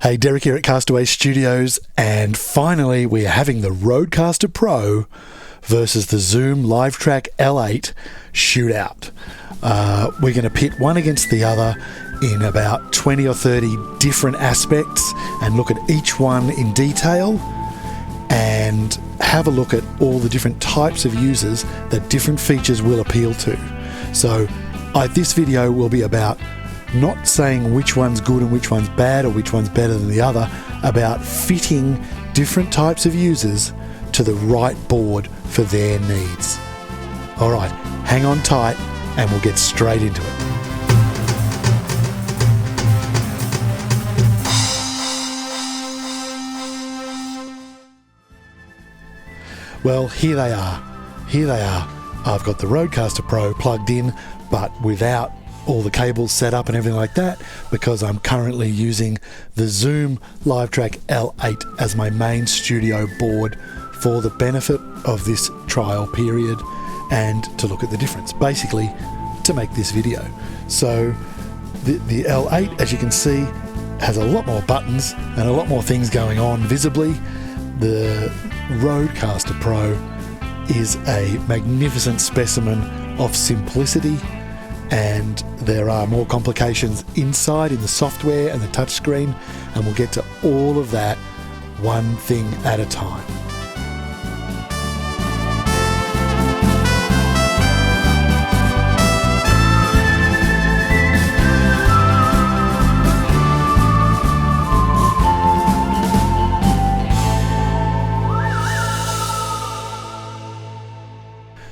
Hey, Derek here at Castaway Studios, and finally we are having the Rodecaster Pro versus the Zoom Livetrak L-8 Shootout. We're going to pit one against the other in about 20 or 30 different aspects and look at each one in detail and have a look at all the different types of users that different features will appeal to. So this video will be about not saying which one's good and which one's bad or which one's better than the other, about fitting different types of users to the right board for their needs. Alright, hang on tight and we'll get straight into it. Well, here they are. I've got the Rodecaster Pro plugged in, but without all the cables set up and everything like that, because I'm currently using the Zoom Livetrak L-8 as my main studio board for the benefit of this trial period and to look at the difference, basically to make this video. So the L-8, as you can see, has a lot more buttons and a lot more things going on visibly. The Rodecaster Pro is a magnificent specimen of simplicity, and there are more complications inside in the software and the touchscreen, and we'll get to all of that one thing at a time.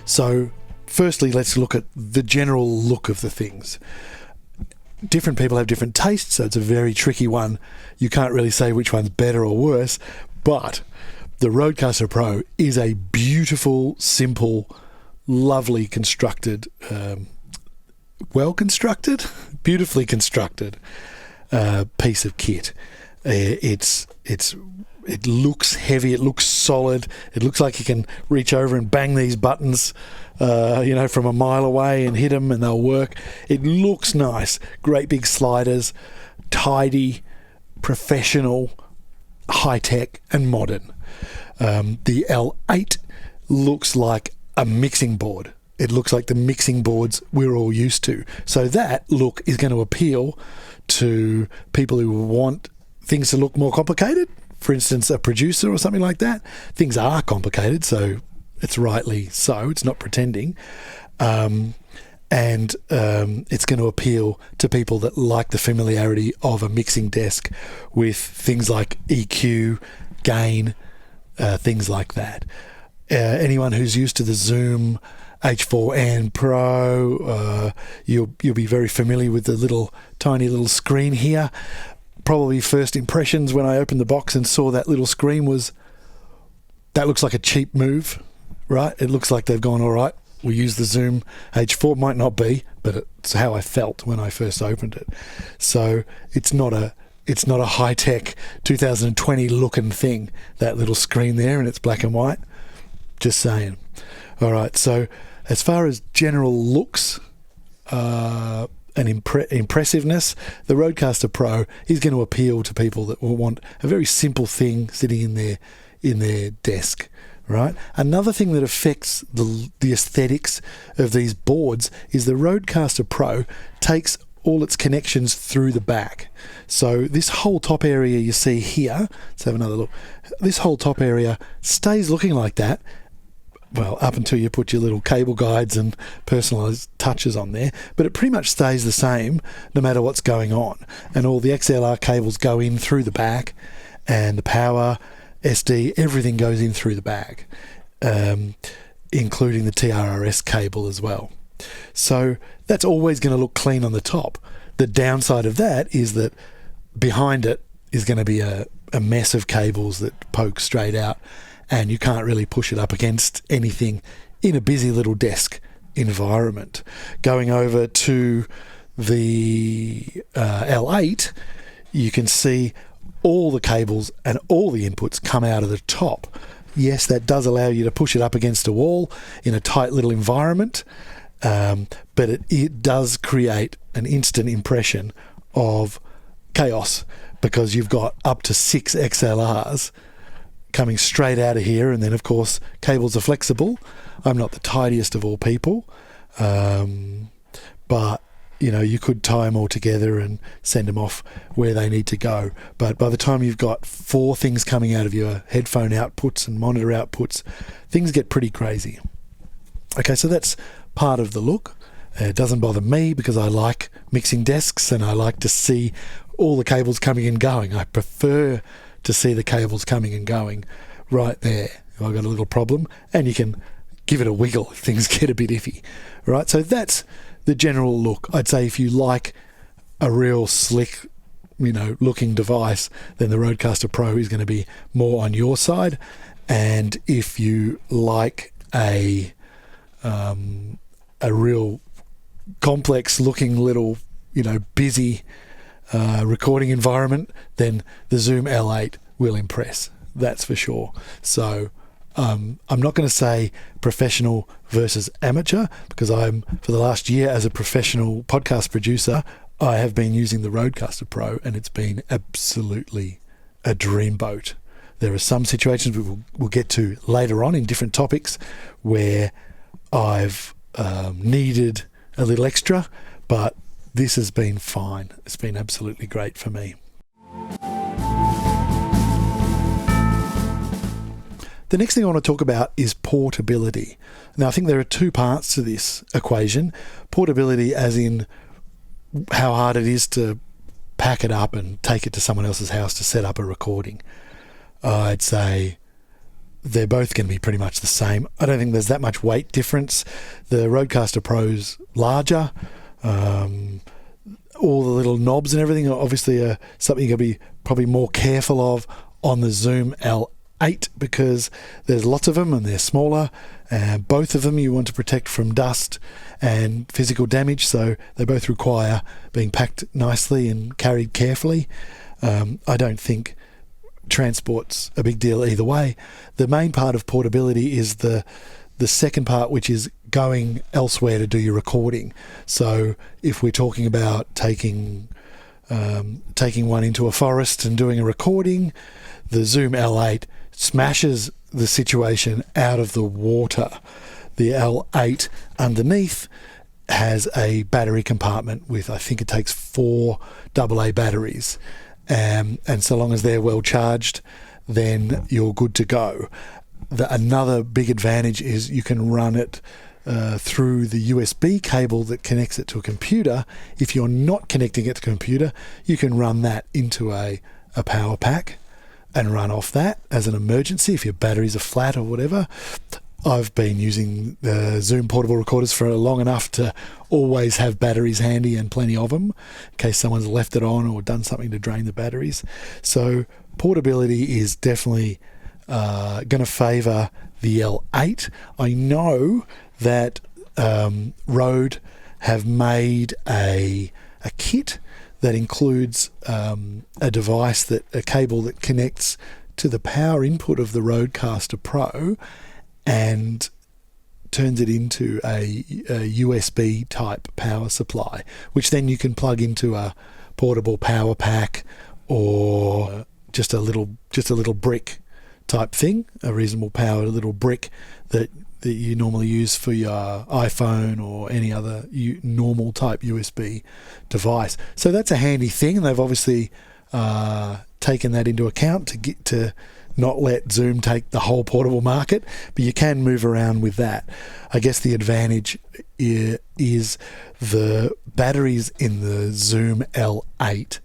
So firstly, let's look at the general look of the things. Different people have different tastes, so it's a very tricky one. You can't really say which one's better or worse, but the Rodecaster Pro is a beautiful, simple, lovely constructed, well-constructed, beautifully constructed piece of kit. It looks heavy, it looks solid, it looks like you can reach over and bang these buttons from a mile away and hit them and they'll work. It looks nice, great big sliders, tidy, professional, high-tech and modern. The L8 looks like a mixing board. It looks like the mixing boards we're all used to. So that look is going to appeal to people who want things to look more complicated. For instance, a producer or something like that. Things are complicated, so it's rightly so. It's not pretending. And it's going to appeal to people that like the familiarity of a mixing desk with things like EQ, gain, things like that. Anyone who's used to the Zoom H4n Pro, you'll be very familiar with the tiny little screen here. Probably first impressions when I opened the box and saw that little screen was, that looks like a cheap move, right? It looks like they've gone, all right, we'll use the Zoom H4. Might not be, but it's how I felt when I first opened it. So it's not a high-tech 2020 looking thing, that little screen there, and it's black and white. Just saying. All right, so as far as general looks, and impressiveness, the Rodecaster Pro is going to appeal to people that will want a very simple thing sitting in their desk, right? Another thing that affects the aesthetics of these boards is the Rodecaster Pro takes all its connections through the back. So this whole top area you see here, let's have another look. This whole top area stays looking like that. Well, up until you put your little cable guides and personalised touches on there, but it pretty much stays the same no matter what's going on. And all the XLR cables go in through the back, and the power, SD, everything goes in through the back, including the TRRS cable as well. So that's always going to look clean on the top. The downside of that is that behind it is going to be a mess of cables that poke straight out, and you can't really push it up against anything in a busy little desk environment. Going over to the L8, you can see all the cables and all the inputs come out of the top. Yes, that does allow you to push it up against a wall in a tight little environment, but it does create an instant impression of chaos because you've got up to 6 XLRs coming straight out of here, and then of course cables are flexible. I'm not the tidiest of all people, but you could tie them all together and send them off where they need to go. But by the time you've got 4 things coming out of your headphone outputs and monitor outputs, things get pretty crazy. Okay, so that's part of the look. It doesn't bother me because I like mixing desks and I like to see all the cables coming and going. I prefer to see the cables coming and going right there. I've got a little problem, and you can give it a wiggle if things get a bit iffy. Right, so that's the general look. I'd say if you like a real slick, looking device, then the Rodecaster Pro is going to be more on your side. And if you like a real complex looking little, busy recording environment, then the Zoom L-8 will impress. That's for sure. So I'm not going to say professional versus amateur, because for the last year as a professional podcast producer, I have been using the Rodecaster Pro, and it's been absolutely a dreamboat. There are some situations we'll get to later on in different topics where I've needed a little extra, but this has been fine. It's been absolutely great for me. The next thing I want to talk about is portability. Now, I think there are 2 parts to this equation. Portability as in how hard it is to pack it up and take it to someone else's house to set up a recording. I'd say they're both going to be pretty much the same. I don't think there's that much weight difference. The Rodecaster Pro's larger. All the little knobs and everything are obviously something you're going to be probably more careful of on the Zoom L8, because there's lots of them and they're smaller, and both of them you want to protect from dust and physical damage, so they both require being packed nicely and carried carefully. I don't think transport's a big deal either way. The main part of portability is the second part, which is going elsewhere to do your recording. So if we're talking about taking one into a forest and doing a recording, the Zoom L8 smashes the situation out of the water. The L8 underneath has a battery compartment with, I think it takes 4 AA batteries. And so long as they're well charged, then you're good to go. Another big advantage is you can run it through the USB cable that connects it to a computer. If you're not connecting it to a computer, you can run that into a power pack and run off that as an emergency if your batteries are flat or whatever. I've been using the Zoom portable recorders for long enough to always have batteries handy and plenty of them in case someone's left it on or done something to drain the batteries. So portability is definitely going to favour the L8. I know that Rode have made a kit that includes a device, a cable that connects to the power input of the Rodecaster Pro and turns it into a USB type power supply, which then you can plug into a portable power pack or just a little brick type thing, a reasonable powered little brick that you normally use for your iPhone or any other normal type USB device. So that's a handy thing, and they've obviously taken that into account to not let Zoom take the whole portable market, but you can move around with that. I guess the advantage is the batteries in the Zoom L8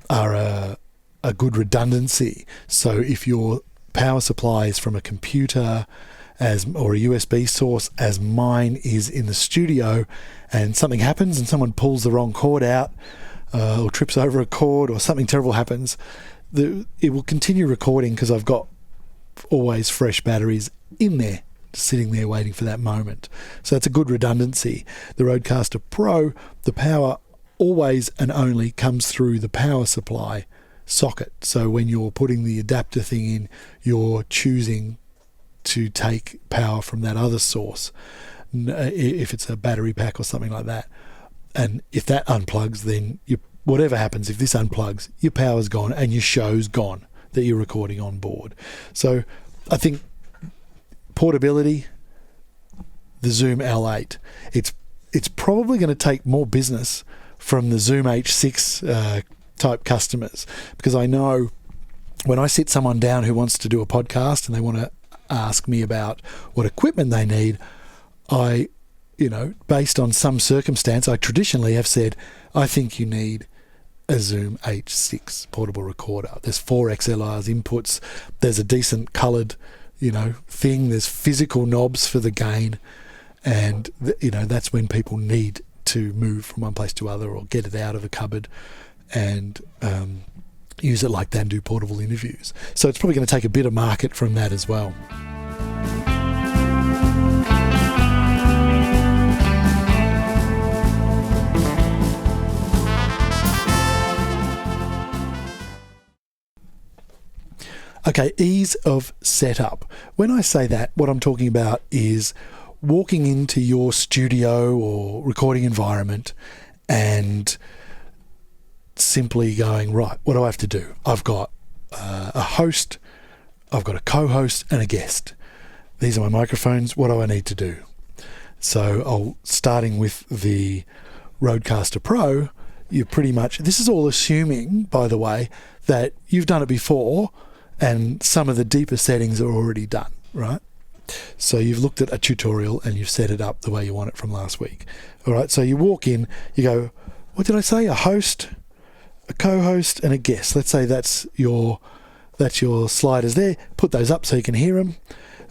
are a good redundancy. So if your power supply is from a computer or a USB source, as mine is in the studio, and something happens and someone pulls the wrong cord out or trips over a cord or something terrible happens, it will continue recording because I've got always fresh batteries in there, sitting there waiting for that moment. So it's a good redundancy. The Rodecaster Pro, the power always and only comes through the power supply socket. So when you're putting the adapter thing in, you're choosing to take power from that other source, if it's a battery pack or something like that. And if that unplugs, then you're whatever happens, if this unplugs, your power's gone and your show's gone that you're recording on board. So I think portability, the Zoom L-8, it's probably going to take more business from the Zoom H6 type customers, because I know when I sit someone down who wants to do a podcast and they want to ask me about what equipment they need, I, based on some circumstance, I traditionally have said, I think you need a Zoom H6 portable recorder. There's 4 XLRs inputs. There's a decent coloured, thing. There's physical knobs for the gain. And, that's when people need to move from one place to other or get it out of a cupboard and use it like that and do portable interviews. So it's probably going to take a bit of market from that as well. Okay, ease of setup. When I say that, what I'm talking about is walking into your studio or recording environment and simply going, right, what do I have to do? I've got a host, I've got a co-host and a guest. These are my microphones. What do I need to do? So starting with the Rodecaster Pro, you pretty much, this is all assuming, by the way, that you've done it before and some of the deeper settings are already done, right? So you've looked at a tutorial and you've set it up the way you want it from last week. All right, so you walk in, you go, what did I say? A host, a co-host and a guest. Let's say that's your sliders there. Put those up so you can hear them.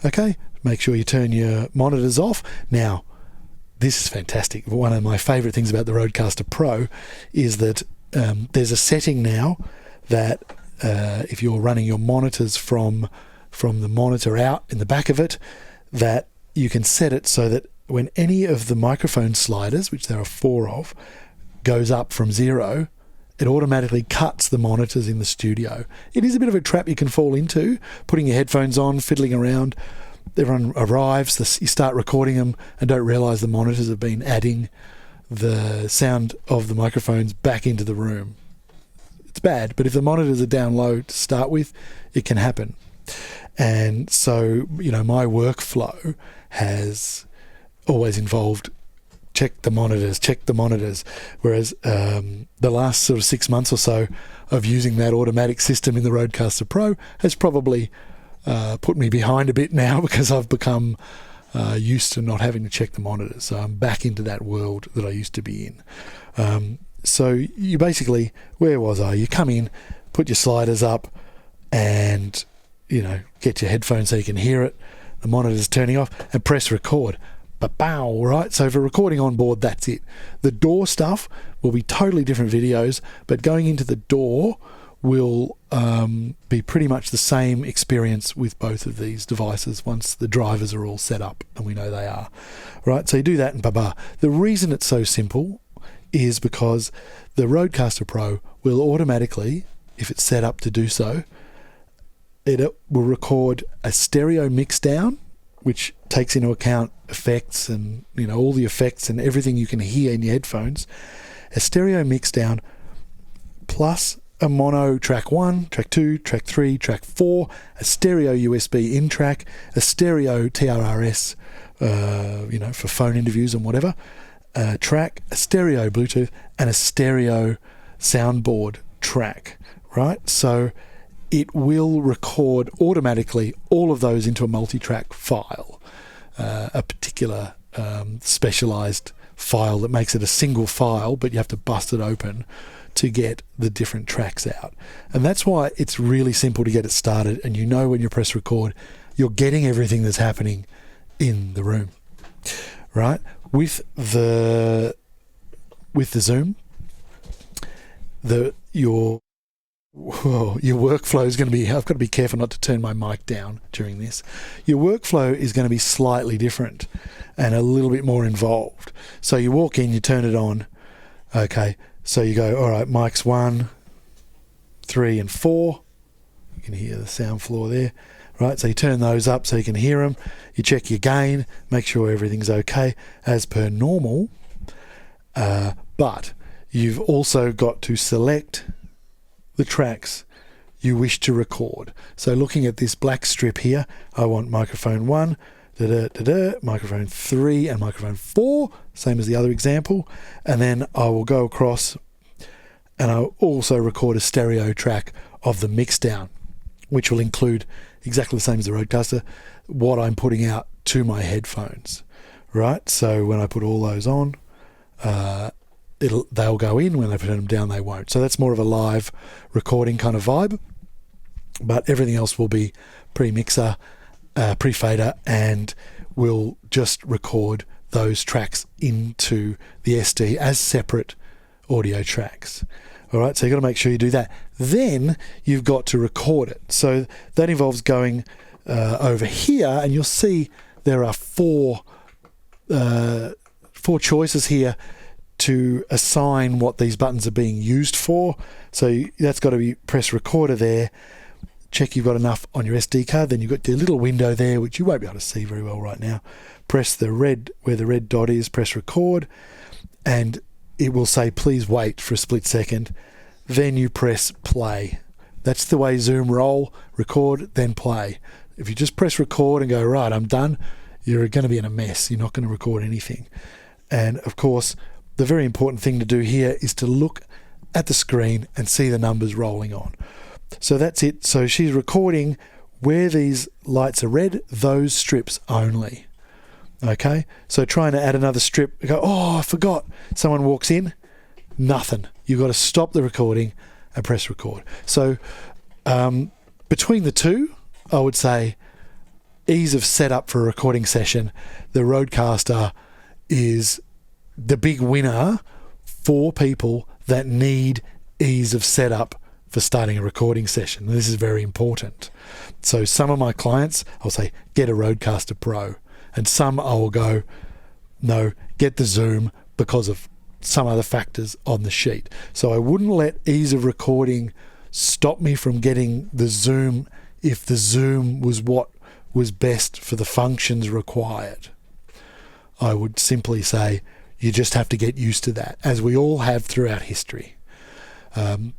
Okay, make sure you turn your monitors off. Now, this is fantastic. One of my favorite things about the Rodecaster Pro is that there's a setting now that if you're running your monitors from the monitor out in the back of it, that you can set it so that when any of the microphone sliders, which there are 4 of, goes up from 0, it automatically cuts the monitors in the studio. It is a bit of a trap you can fall into, putting your headphones on, fiddling around. Everyone arrives, you start recording them and don't realise the monitors have been adding the sound of the microphones back into the room. It's bad, but if the monitors are down low to start with, it can happen. And so, my workflow has always involved check the monitors. Whereas the last sort of 6 months or so of using that automatic system in the Rodecaster Pro has probably put me behind a bit now, because I've become used to not having to check the monitors. So I'm back into that world that I used to be in. So you basically, where was I? You come in, put your sliders up and, get your headphones so you can hear it. The monitor's turning off and press record. Ba-bow, right? So for recording on board, that's it. The DAW stuff will be totally different videos, but going into the DAW will be pretty much the same experience with both of these devices once the drivers are all set up, and we know they are. Right? So you do that and ba-ba. The reason it's so simple is because the Rodecaster Pro will automatically, if it's set up to do so, it will record a stereo mix down, which takes into account effects and all the effects and everything you can hear in your headphones. A stereo mix down plus a mono track 1, track 2, track 3, track 4, a stereo USB in track, a stereo TRRS, for phone interviews and whatever, track, a stereo Bluetooth, and a stereo soundboard track, right? So it will record automatically all of those into a multi-track file, a particular specialized file that makes it a single file, but you have to bust it open to get the different tracks out. And that's why it's really simple to get it started, and when you press record, you're getting everything that's happening in the room, right? With the Zoom, your workflow is going to be, I've got to be careful not to turn my mic down during this. Your workflow is going to be slightly different and a little bit more involved. So you walk in, you turn it on. Okay. So you go, all right, mics 1, 3 and 4. You can hear the sound floor there. Right, so you turn those up so you can hear them. You check your gain, make sure everything's okay as per normal. But you've also got to select the tracks you wish to record. So looking at this black strip here, I want microphone 1, microphone 3 and microphone 4, same as the other example, and then I will go across and I'll also record a stereo track of the mix down, which will include exactly the same as the Rodecaster, what I'm putting out to my headphones, right? So when I put all those on, they'll go in. When I put them down, they won't. So that's more of a live recording kind of vibe, but everything else will be pre-mixer, pre-fader, and we'll just record those tracks into the SD as separate audio tracks. All right, so you've got to make sure you do that. Then you've got to record it. So that involves going over here, and you'll see there are four choices here to assign what these buttons are being used for. So that's got to be press recorder there. Check you've got enough on your SD card. Then you've got the little window there, which you won't be able to see very well right now. Press the red, where the red dot is, press record, and it will say, please wait for a split second. Then you press play. That's the way Zoom roll, record, then play. If you just press record and go, right, I'm done, you're going to be in a mess. You're not going to record anything. And of course, the very important thing to do here is to look at the screen and see the numbers rolling on. So that's it. So she's recording where these lights are red, those strips only. Okay, so trying to add another strip, go, oh, I forgot. Someone walks in, nothing. You've got to stop the recording and press record. So between the two, I would say ease of setup for a recording session, the Rodecaster is the big winner for people that need ease of setup for starting a recording session. This is very important. So some of my clients, I'll say, get a Rodecaster Pro. And some I will go, no, get the Zoom because of some other factors on the sheet. So I wouldn't let ease of recording stop me from getting the Zoom if the Zoom was what was best for the functions required. I would simply say you just have to get used to that, as we all have throughout history.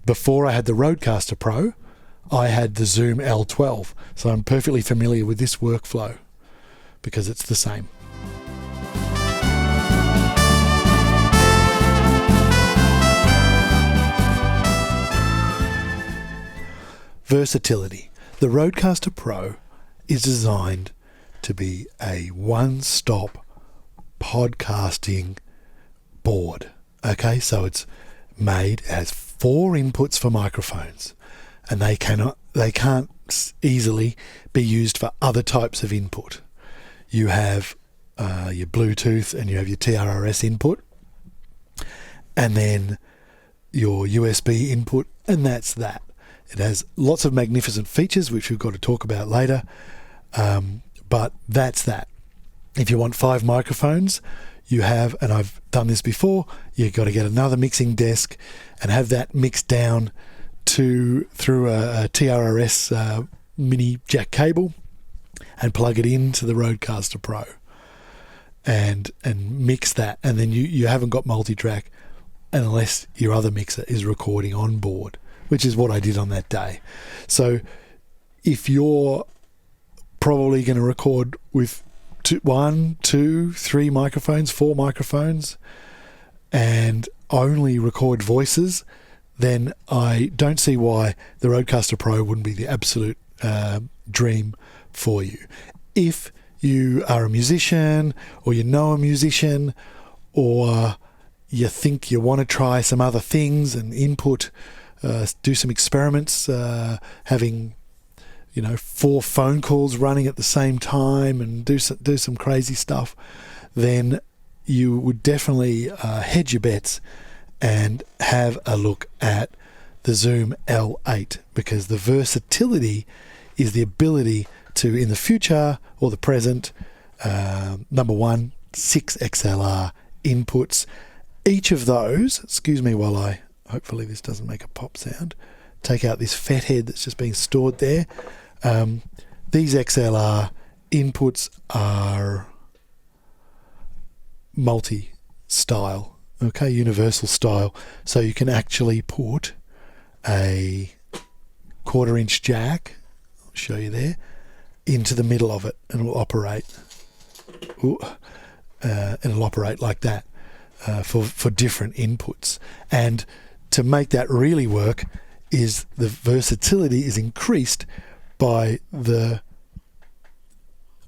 Before I had the Rodecaster Pro, I had the Zoom L12. So I'm perfectly familiar with this workflow, because it's the same. Versatility. The Rodecaster Pro is designed to be a one-stop podcasting board. Okay, so it's made as 4 inputs for microphones, and they can't easily be used for other types of input. You have your Bluetooth and you have your TRRS input, and then your USB input, and that's that. It has lots of magnificent features, which we've got to talk about later, but that's that. If you want 5 microphones, you have, and I've done this before, you've got to get another mixing desk and have that mixed down through a TRRS mini jack cable, and plug it into the Rodecaster Pro and mix that. And then you haven't got multi-track unless your other mixer is recording on board, which is what I did on that day. So if you're probably going to record with 1, 2, 3 microphones, 4 microphones, and only record voices, then I don't see why the Rodecaster Pro wouldn't be the absolute dream for you. If you are a musician, or you know a musician, or you think you want to try some other things and input, do some experiments, having 4 phone calls running at the same time and do some crazy stuff, then you would definitely hedge your bets and have a look at the Zoom L-8, because the versatility is the ability to, in the future or the present, number 1, 6 XLR inputs. Each of those, excuse me while hopefully this doesn't make a pop sound, take out this fat head that's just being stored there. These XLR inputs are multi-style okay, universal style. So you can actually put a 1/4-inch jack, I'll show you there, into the middle of it, and it'll operate. It'll operate like that for different inputs. And to make that really work, is the versatility is increased by the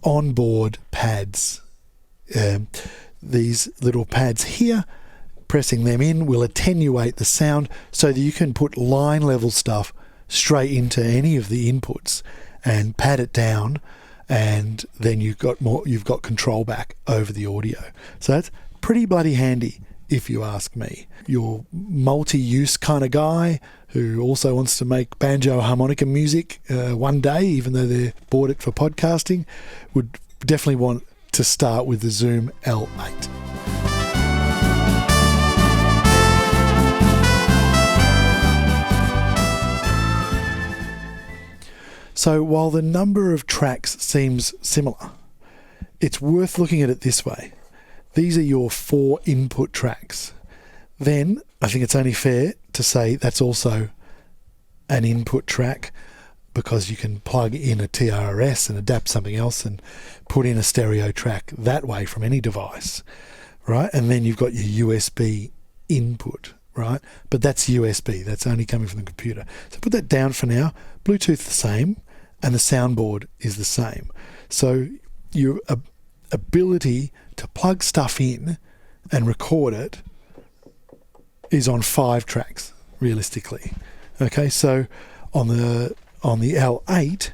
onboard pads. These little pads here, pressing them in will attenuate the sound so that you can put line level stuff straight into any of the inputs and pad it down, and then you've got control back over the audio. So that's pretty bloody handy, if you ask me. You're multi-use kind of guy who also wants to make banjo harmonica music one day, even though they bought it for podcasting, would definitely want to start with the Zoom L-8. So while the number of tracks seems similar, it's worth looking at it this way. These are your 4 input tracks. Then I think it's only fair to say that's also an input track, because you can plug in a TRS and adapt something else and put in a stereo track that way from any device, right? And then you've got your USB input, right? But that's USB. That's only coming from the computer. So put that down for now. Bluetooth the same, and the soundboard is the same. So your ability to plug stuff in and record it is on 5 tracks, realistically. Okay, so on the L8,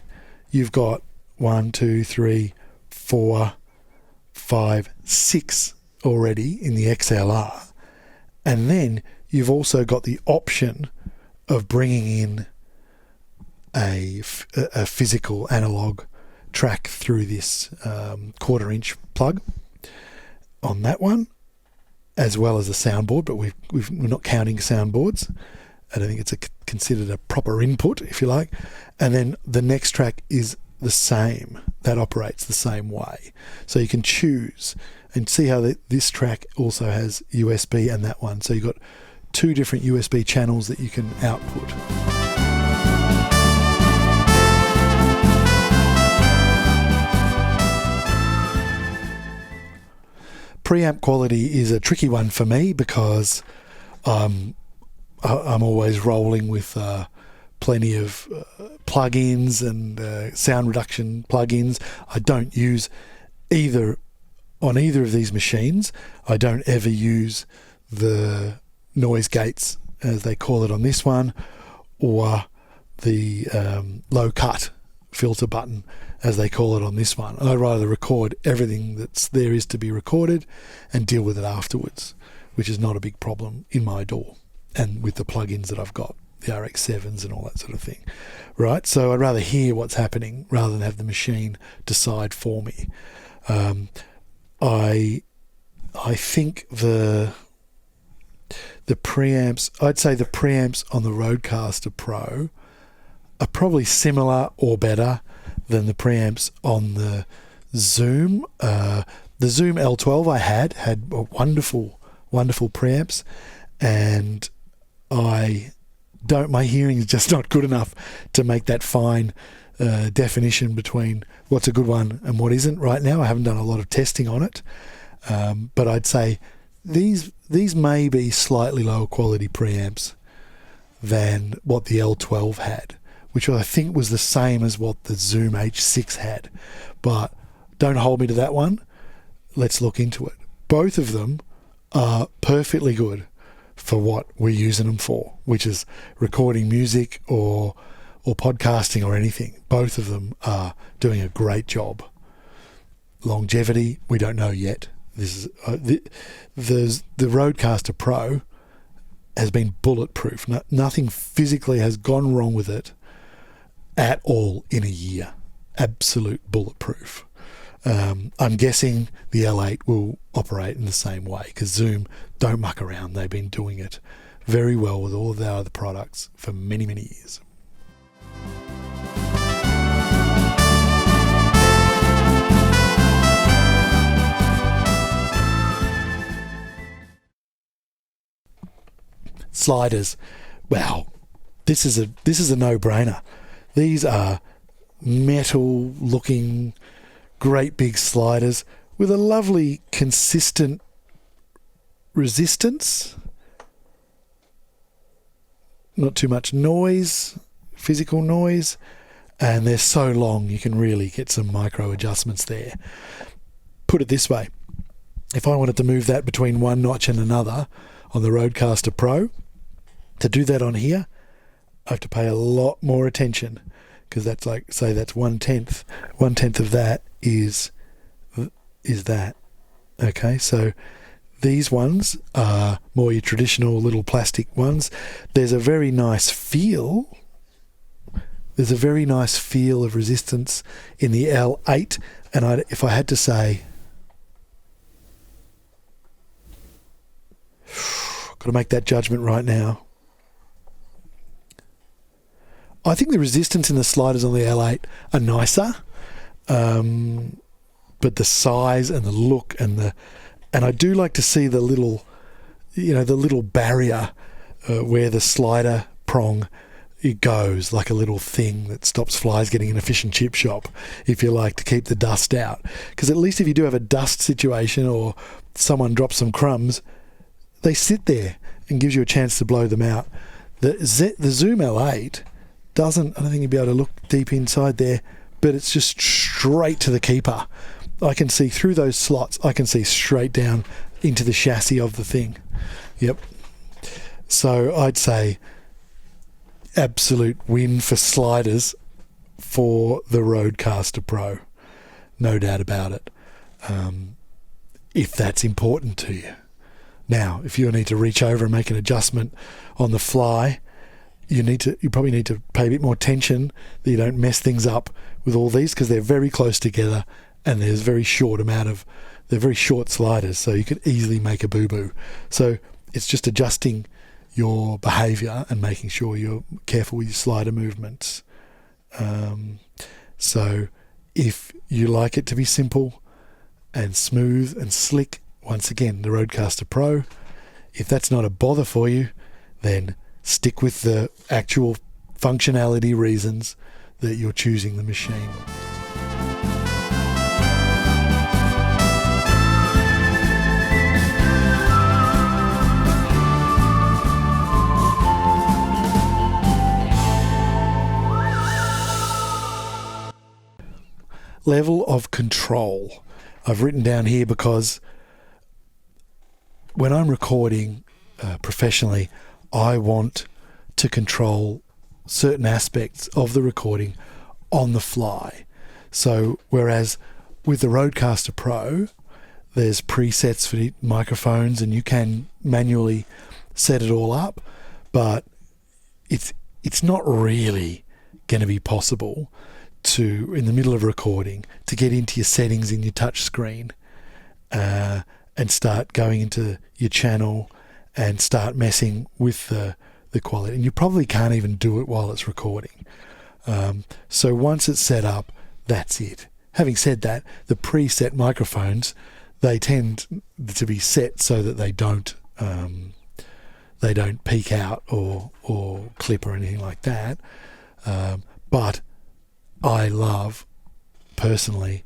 you've got 1, 2, 3, 4, 5, 6 already in the XLR. And then you've also got the option of bringing in a physical analog track through this 1/4-inch plug on that one, as well as a soundboard, but we're not counting soundboards. I don't think it's considered a proper input, if you like. And then the next track is the same. That operates the same way. So you can choose and see how this track also has USB and that one. So you've got 2 different USB channels that you can output. Preamp quality is a tricky one for me, because I'm always rolling with plenty of plugins and sound reduction plugins. I don't use on either of these machines. I don't ever use the noise gates, as they call it on this one, or the low cut filter button, as they call it on this one. I'd rather record everything there is to be recorded and deal with it afterwards, which is not a big problem in my DAW and with the plugins that I've got, the RX7s and all that sort of thing, right? So I'd rather hear what's happening rather than have the machine decide for me. I think the preamps, I'd say the preamps on the Rodecaster Pro are probably similar or better than the preamps on the Zoom. The Zoom L12 I had wonderful preamps, and my hearing is just not good enough to make that fine definition between what's a good one and what isn't right now. I haven't done a lot of testing on it, but I'd say these may be slightly lower quality preamps than what the L12 had, which I think was the same as what the Zoom H6 had. But don't hold me to that one. Let's look into it. Both of them are perfectly good for what we're using them for, which is recording music or podcasting or anything. Both of them are doing a great job. Longevity, we don't know yet. This is the Rodecaster Pro has been bulletproof. Nothing physically has gone wrong with it at all in a year. Absolute bulletproof. I'm guessing the L8 will operate in the same way, because Zoom don't muck around. They've been doing it very well with all of their other products for many, many years. sliders, wow, this is a no-brainer. These are metal-looking, great big sliders with a lovely, consistent resistance. Not too much noise, physical noise, and they're so long you can really get some micro adjustments there. Put it this way, if I wanted to move that between one notch and another on the Rodecaster Pro, to do that on here, I have to pay a lot more attention, because that's like, say that's 1/10. 1/10 of that is that. Okay, so these ones are more your traditional little plastic ones. There's a very nice feel. There's a very nice feel of resistance in the L-8, and if I had to say, got to make that judgment right now. I think the resistance in the sliders on the L8 are nicer, but the size and the look and I do like to see the little, the little barrier where the slider prong it goes, like a little thing that stops flies getting in a fish and chip shop, if you like, to keep the dust out. Because at least if you do have a dust situation or someone drops some crumbs, they sit there and gives you a chance to blow them out. The Zoom L8 doesn't, I don't think you'll be able to look deep inside there, but it's just straight to the keeper. I can see through those slots, I can see straight down into the chassis of the thing. Yep. So I'd say absolute win for sliders for the Rodecaster Pro. No doubt about it. If that's important to you. Now, if you need to reach over and make an adjustment on the fly, you probably need to pay a bit more attention that you don't mess things up with all these, because they're very close together and they're very short sliders, so you could easily make a boo-boo. So it's just adjusting your behaviour and making sure you're careful with your slider movements. So if you like it to be simple and smooth and slick, once again, the Rodecaster Pro. If that's not a bother for you, then stick with the actual functionality reasons that you're choosing the machine. Level of control. I've written down here because when I'm recording professionally, I want to control certain aspects of the recording on the fly. So whereas with the Rodecaster Pro, there's presets for the microphones and you can manually set it all up, but it's not really going to be possible to, in the middle of recording, to get into your settings in your touch screen and start going into your channel and start messing with the quality. And you probably can't even do it while it's recording. So once it's set up, that's it. Having said that, the preset microphones, they tend to be set so that they don't peak out or clip or anything like that. But I love, personally,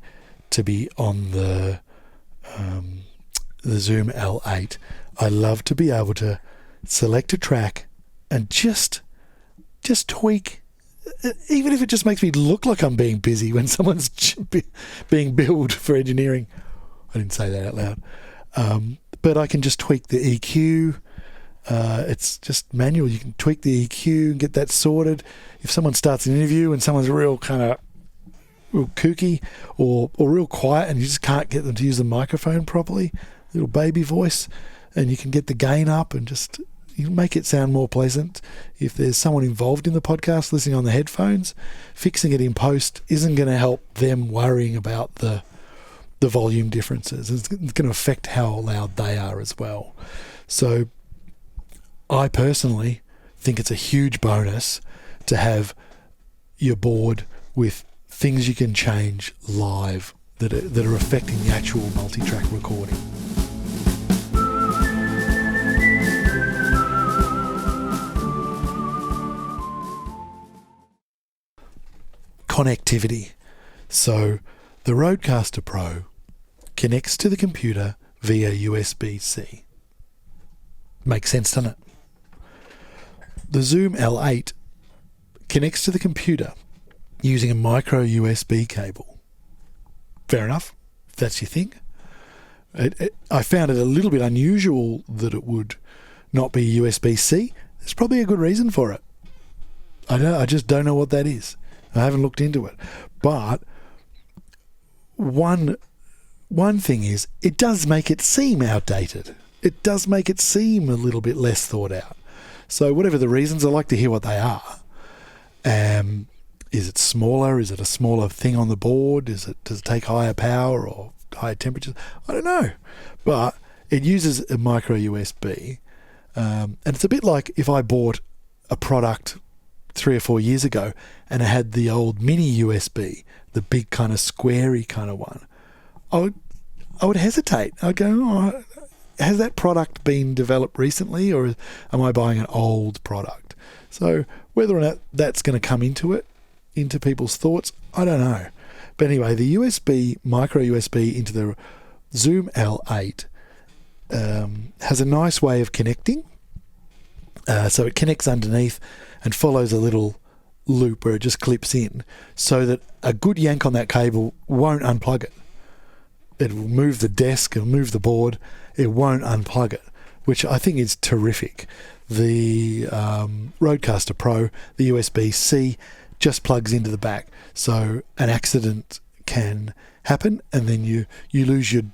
to be on the Zoom L8. I love to be able to select a track and just tweak, even if it just makes me look like I'm being busy when someone's being billed for engineering. I didn't say that out loud. But I can just tweak the EQ. It's just manual. You can tweak the EQ and get that sorted. If someone starts an interview and someone's real kooky or real quiet and you just can't get them to use the microphone properly, little baby voice, and you can get the gain up and just you make it sound more pleasant. If there's someone involved in the podcast listening on the headphones, fixing it in post isn't going to help them worrying about the volume differences. It's going to affect how loud they are as well. So I personally think it's a huge bonus to have your board with things you can change live that are affecting the actual multi-track recording. connectivity. So the Rodecaster Pro connects to the computer via USB-C. Makes sense, doesn't it? The Zoom L-8 connects to the computer using a micro USB cable. Fair enough, if that's your thing. I found it a little bit unusual that it would not be USB-C. There's probably a good reason for it. I just don't know what that is. I haven't looked into it. But one thing is, it does make it seem outdated. It does make it seem a little bit less thought out. So whatever the reasons, I like to hear what they are. Is it smaller? Is it a smaller thing on the board? Does it take higher power or higher temperatures? I don't know. But it uses a micro USB. And it's a bit like if I bought a product 3 or 4 years ago and it had the old mini USB, the big kind of squarey kind of one. I would hesitate. I'd go, oh, has that product been developed recently, or am I buying an old product? So whether or not that's going to come into people's thoughts, I don't know. But anyway, the micro USB into the Zoom L8 has a nice way of connecting. So it connects underneath and follows a little loop where it just clips in, so that a good yank on that cable won't unplug it. It will move the desk, it'll move the board, it won't unplug it, which I think is terrific. The Rodecaster Pro, the USB-C, just plugs into the back, so an accident can happen and then you lose your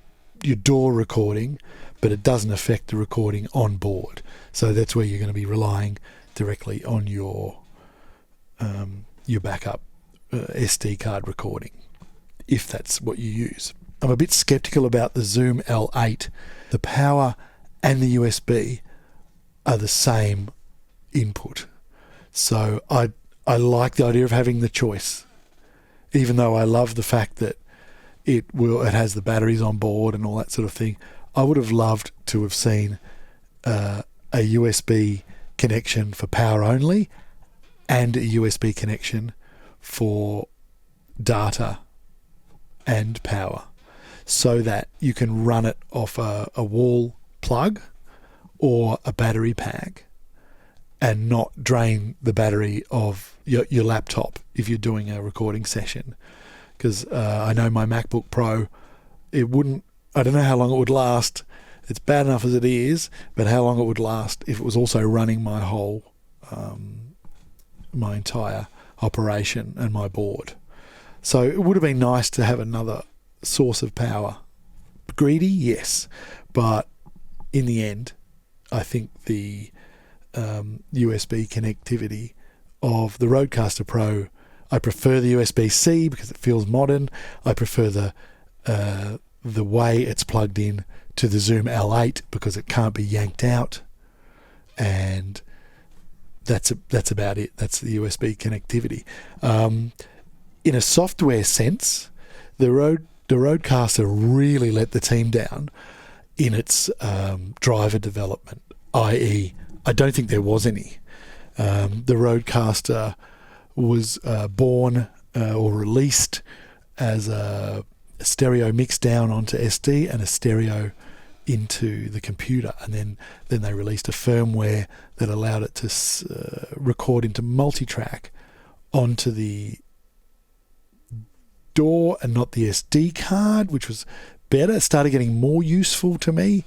DAW recording, but it doesn't affect the recording on board. So that's where you're going to be relying directly on your backup SD card recording, if that's what you use. I'm a bit skeptical about the Zoom L8. The power and the USB are the same input. So I like the idea of having the choice, even though I love the fact that it has the batteries on board and all that sort of thing. I would have loved to have seen a USB connection for power only and a USB connection for data and power, so that you can run it off a wall plug or a battery pack and not drain the battery of your laptop if you're doing a recording session. Because I know my MacBook Pro, I don't know how long it would last. It's bad enough as it is, but how long it would last if it was also running my whole, my entire operation and my board. So it would have been nice to have another source of power. Greedy, yes, but in the end, I think the USB connectivity of the Rodecaster Pro, I prefer the USB-C because it feels modern. I prefer the way it's plugged in to the Zoom L8 because it can't be yanked out, and that's about it. That's the USB connectivity. In a software sense, the Rodecaster really let the team down in its driver development, i.e., I don't think there was any. The Rodecaster was born or released as a stereo mix down onto SD and a stereo into the computer, and then they released a firmware that allowed it to record into multi-track onto the DAW and not the SD card, which was better. It started getting more useful to me.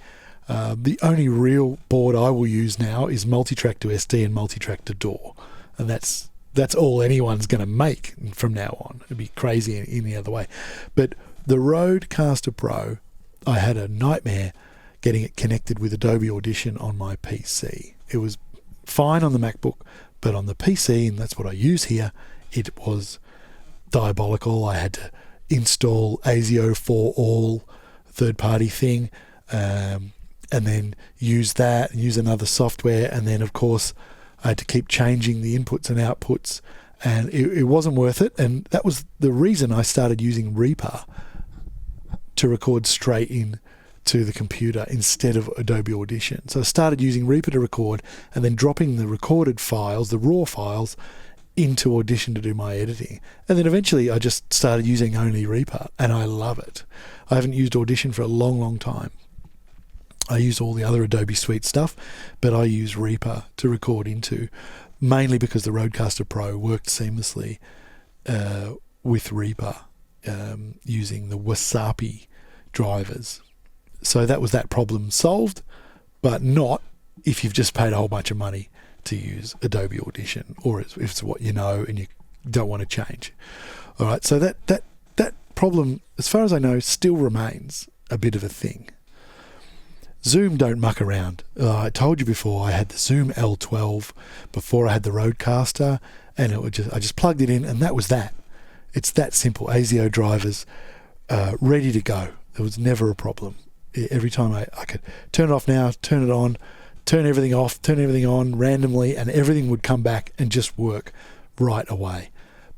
The only real board I will use now is multi-track to SD and multi-track to DAW, and that's all anyone's going to make from now on. It'd be crazy any other way. But the Rodecaster Pro, I had a nightmare getting it connected with Adobe Audition on my PC. It was fine on the MacBook, but on the PC, and that's what I use here, it was diabolical. I had to install ASIO for all third-party thing, and then use that and use another software, and then of course I had to keep changing the inputs and outputs, and it wasn't worth it. And that was the reason I started using Reaper to record straight in to the computer instead of Adobe Audition. So I started using Reaper to record and then dropping the recorded files, the raw files, into Audition to do my editing. And then eventually I just started using only Reaper, and I love it. I haven't used Audition for a long, long time. I use all the other Adobe Suite stuff, but I use Reaper to record into, mainly because the Rodecaster Pro worked seamlessly with Reaper using the Wasapi drivers. So that was that problem solved, but not if you've just paid a whole bunch of money to use Adobe Audition, or if it's what you know and you don't want to change. All right, so that problem, as far as I know, still remains a bit of a thing. Zoom don't muck around. I told you before, I had the Zoom L12 before I had the Rodecaster, and I just plugged it in, and that was that. It's that simple. ASIO drivers ready to go. There was never a problem. Every time I could turn it off now, turn it on, turn everything off, turn everything on randomly, and everything would come back and just work right away.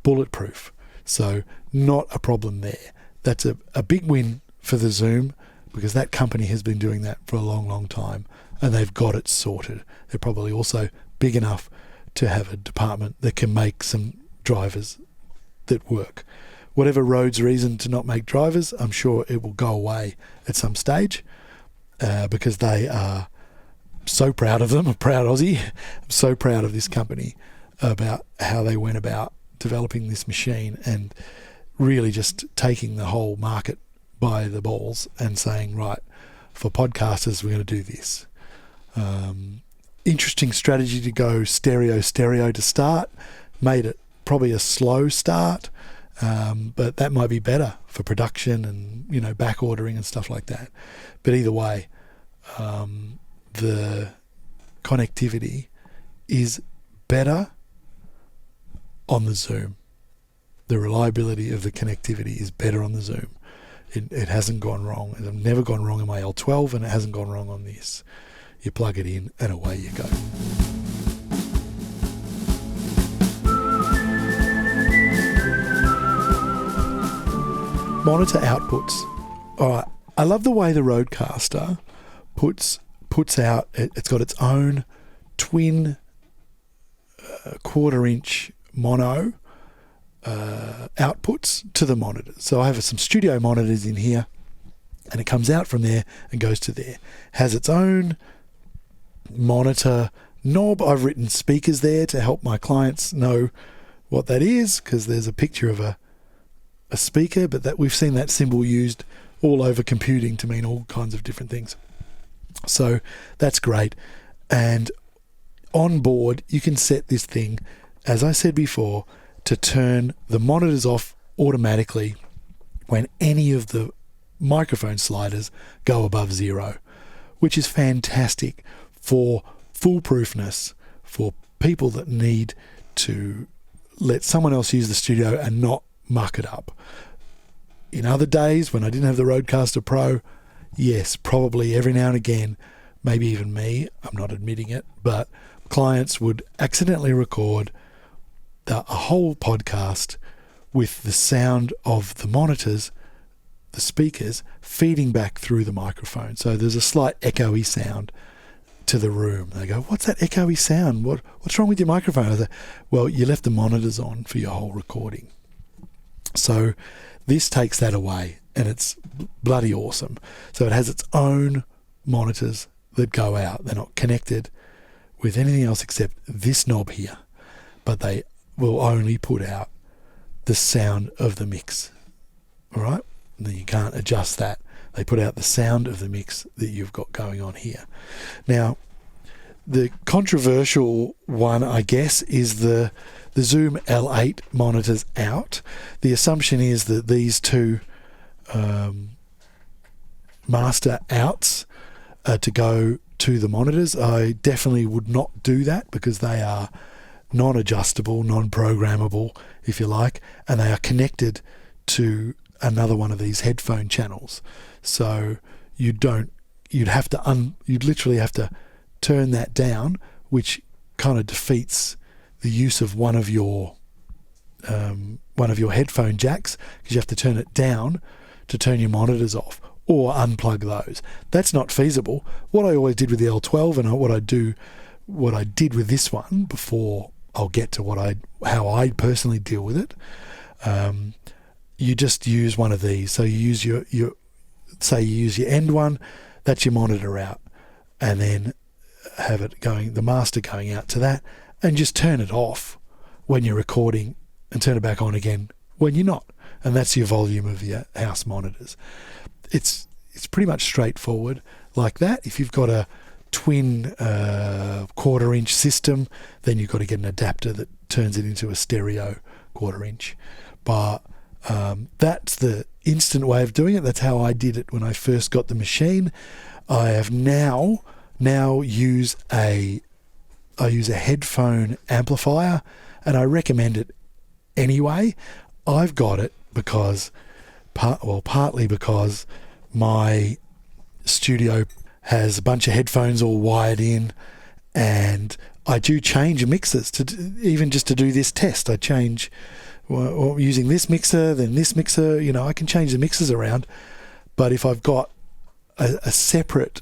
Bulletproof. So not a problem there. That's a big win for the Zoom, because that company has been doing that for a long, long time, and they've got it sorted. They're probably also big enough to have a department that can make some drivers that work. Whatever Rode's reason to not make drivers, I'm sure it will go away at some stage, because they are so proud of them. A proud Aussie. I'm so proud of this company about how they went about developing this machine and really just taking the whole market by the balls and saying, right, for podcasters, we're going to do this. Interesting strategy to go stereo to start. Made it probably a slow start, but that might be better for production and, back ordering and stuff like that. But either way, the connectivity is better on the Zoom. The reliability of the connectivity is better on the Zoom. It hasn't gone wrong. It's never gone wrong in my L12, and it hasn't gone wrong on this. You plug it in and away you go. Monitor outputs. All right, I love the way the Rodecaster puts out. It's got its own twin quarter-inch mono outputs to the monitors. So I have some studio monitors in here, and it comes out from there and goes to there. Has its own monitor knob. I've written speakers there to help my clients know what that is, because there's a picture of a speaker, but that we've seen that symbol used all over computing to mean all kinds of different things. So that's great. And on board, you can set this thing, as I said before, to turn the monitors off automatically when any of the microphone sliders go above 0, which is fantastic for foolproofness, for people that need to let someone else use the studio and not muck it up. In other days, when I didn't have the Rodecaster Pro, yes, probably every now and again, maybe even me, I'm not admitting it, but clients would accidentally record a whole podcast with the sound of the monitors, the speakers, feeding back through the microphone. So there's a slight echoey sound to the room. They go, what's that echoey sound? What's wrong with your microphone? I say, well, you left the monitors on for your whole recording. So this takes that away, and it's bloody awesome. So it has its own monitors that go out. They're not connected with anything else except this knob here, but they will only put out the sound of the mix. All right? And then you can't adjust that. They put out the sound of the mix that you've got going on here. Now, the controversial one, I guess, is the Zoom L-8 monitors out. The assumption is that these two master outs are to go to the monitors. I definitely would not do that, because they are non-adjustable, non-programmable, if you like, and they are connected to another one of these headphone channels. So you'd literally have to turn that down, which kind of defeats the use of one of your headphone jacks, because you have to turn it down to turn your monitors off or unplug those. That's not feasible. What I always did with the L12, and what I did with this one before I'll get to how I personally deal with it. You just use one of these. So you use you use your end one, that's your monitor out, and then have the master going out to that, and just turn it off when you're recording and turn it back on again when you're not. And that's your volume of your house monitors. It's pretty much straightforward like that. If you've got a twin 1/4 inch system, then you've got to get an adapter that turns it into a stereo 1/4 inch. But that's the instant way of doing it. That's how I did it when I first got the machine. I have now use a headphone amplifier, and I recommend it anyway. I've got it because partly because my studio has a bunch of headphones all wired in, and I do change mixers even just to do this test. I change using this mixer, then this mixer. I can change the mixers around. But if I've got a separate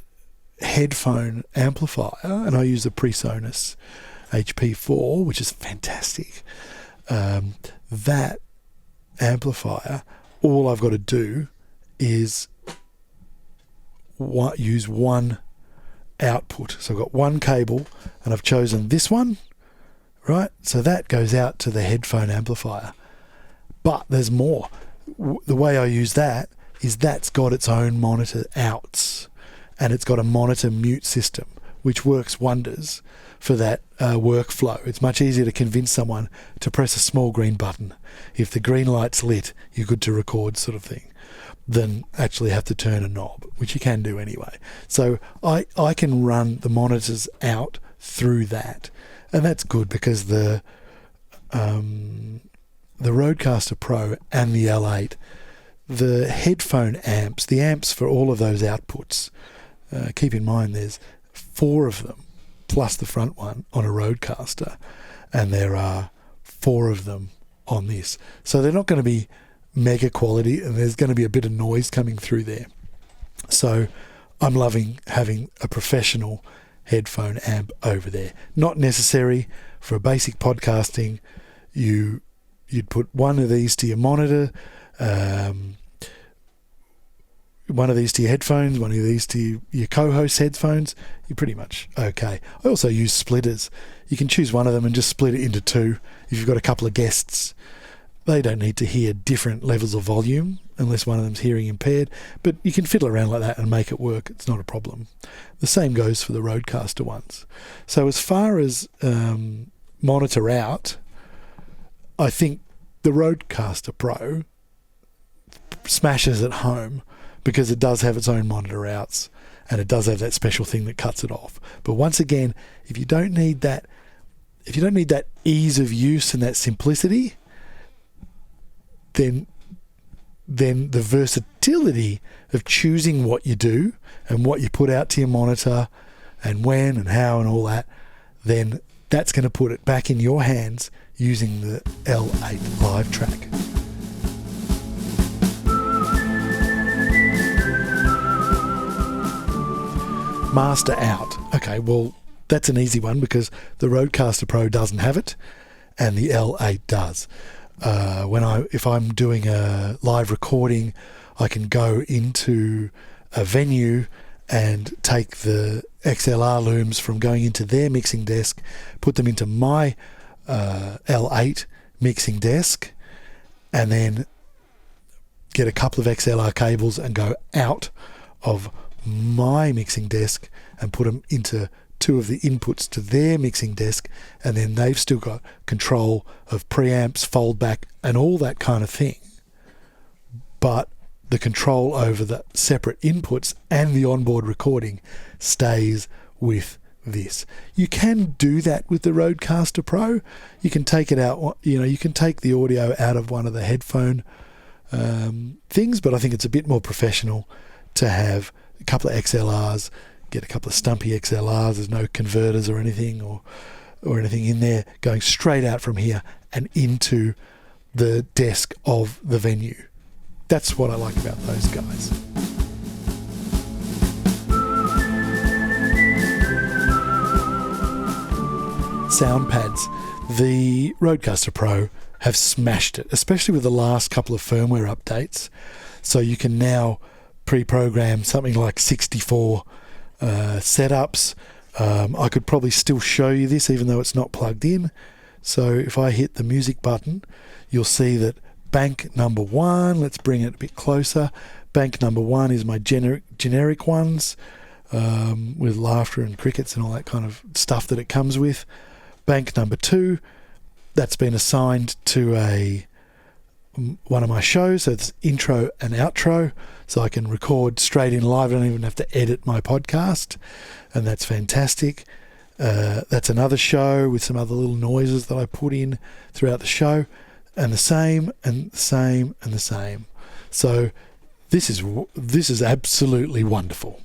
headphone amplifier, and I use the PreSonus HP4, which is fantastic, that amplifier, all I've got to do is use one output. So I've got one cable, and I've chosen this one, right? So that goes out to the headphone amplifier. But there's more. The way I use that is that's got its own monitor outs, and it's got a monitor mute system, which works wonders for that workflow. It's much easier to convince someone to press a small green button. If the green light's lit, you're good to record, sort of thing, than actually have to turn a knob, which you can do anyway. So I can run the monitors out through that, and that's good because the Rodecaster Pro and the L-8, the headphone amps, the amps for all of those outputs, keep in mind there's 4 of them plus the front one on a Rodecaster, and there are 4 of them on this. So they're not going to be mega quality, and there's going to be a bit of noise coming through there. So I'm loving having a professional headphone amp over there. Not necessary for basic podcasting. You'd put one of these to your monitor, one of these to your headphones, one of these to your co-host headphones. You're pretty much okay. I also use splitters. You can choose one of them and just split it into 2. If you've got a couple of guests, they don't need to hear different levels of volume unless one of them's hearing impaired, but you can fiddle around like that and make it work. It's not a problem. The same goes for the Rodecaster ones. So as far as monitor out, I think the Rodecaster Pro smashes at home because it does have its own monitor outs, and it does have that special thing that cuts it off. But once again, if you don't need that ease of use and that simplicity, then the versatility of choosing what you do and what you put out to your monitor and when and how and all that, then that's going to put it back in your hands using the L-8 Livetrak. Master out. Okay, well, that's an easy one because the Rodecaster Pro doesn't have it and the L-8 does. If I'm doing a live recording, I can go into a venue and take the XLR looms from going into their mixing desk, put them into my L-8 mixing desk, and then get a couple of XLR cables and go out of my mixing desk and put them into 2 of the inputs to their mixing desk, and then they've still got control of preamps, foldback, and all that kind of thing. But the control over the separate inputs and the onboard recording stays with this. You can do that with the Rodecaster Pro. You can take it out, you can take the audio out of one of the headphone things, but I think it's a bit more professional to have a couple of XLRs, get a couple of stumpy XLRs. There's no converters or anything or anything in there, going straight out from here and into the desk of the venue. That's what I like about those guys. Sound pads. the Rodecaster Pro have smashed it, especially with the last couple of firmware updates. So you can now pre-program something like 64 setups. I could probably still show you this even though it's not plugged in. So if I hit the music button, you'll see that bank number 1, let's bring it a bit closer. Bank number 1 is my generic ones, with laughter and crickets and all that kind of stuff that it comes with. Bank number 2, that's been assigned to one of my shows, so it's intro and outro, so I can record straight in live. I don't even have to edit my podcast, and that's fantastic. That's another show with some other little noises that I put in throughout the show, and the same and the same and the same. So this is absolutely wonderful.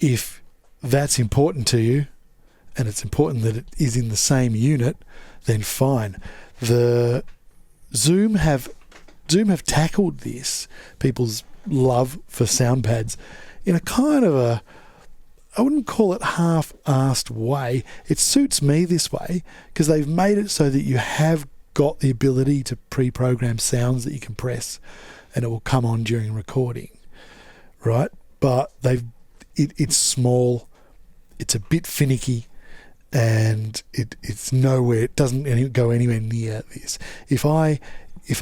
If that's important to you, and it's important that it is in the same unit, then fine. The Zoom have tackled this, people's love for sound pads, in a kind of a, I wouldn't call it half-assed way. It suits me this way because they've made it so that you have got the ability to pre-program sounds that you can press and it will come on during recording, right? But it's small, it's a bit finicky, and it's nowhere. It doesn't go anywhere near this. If a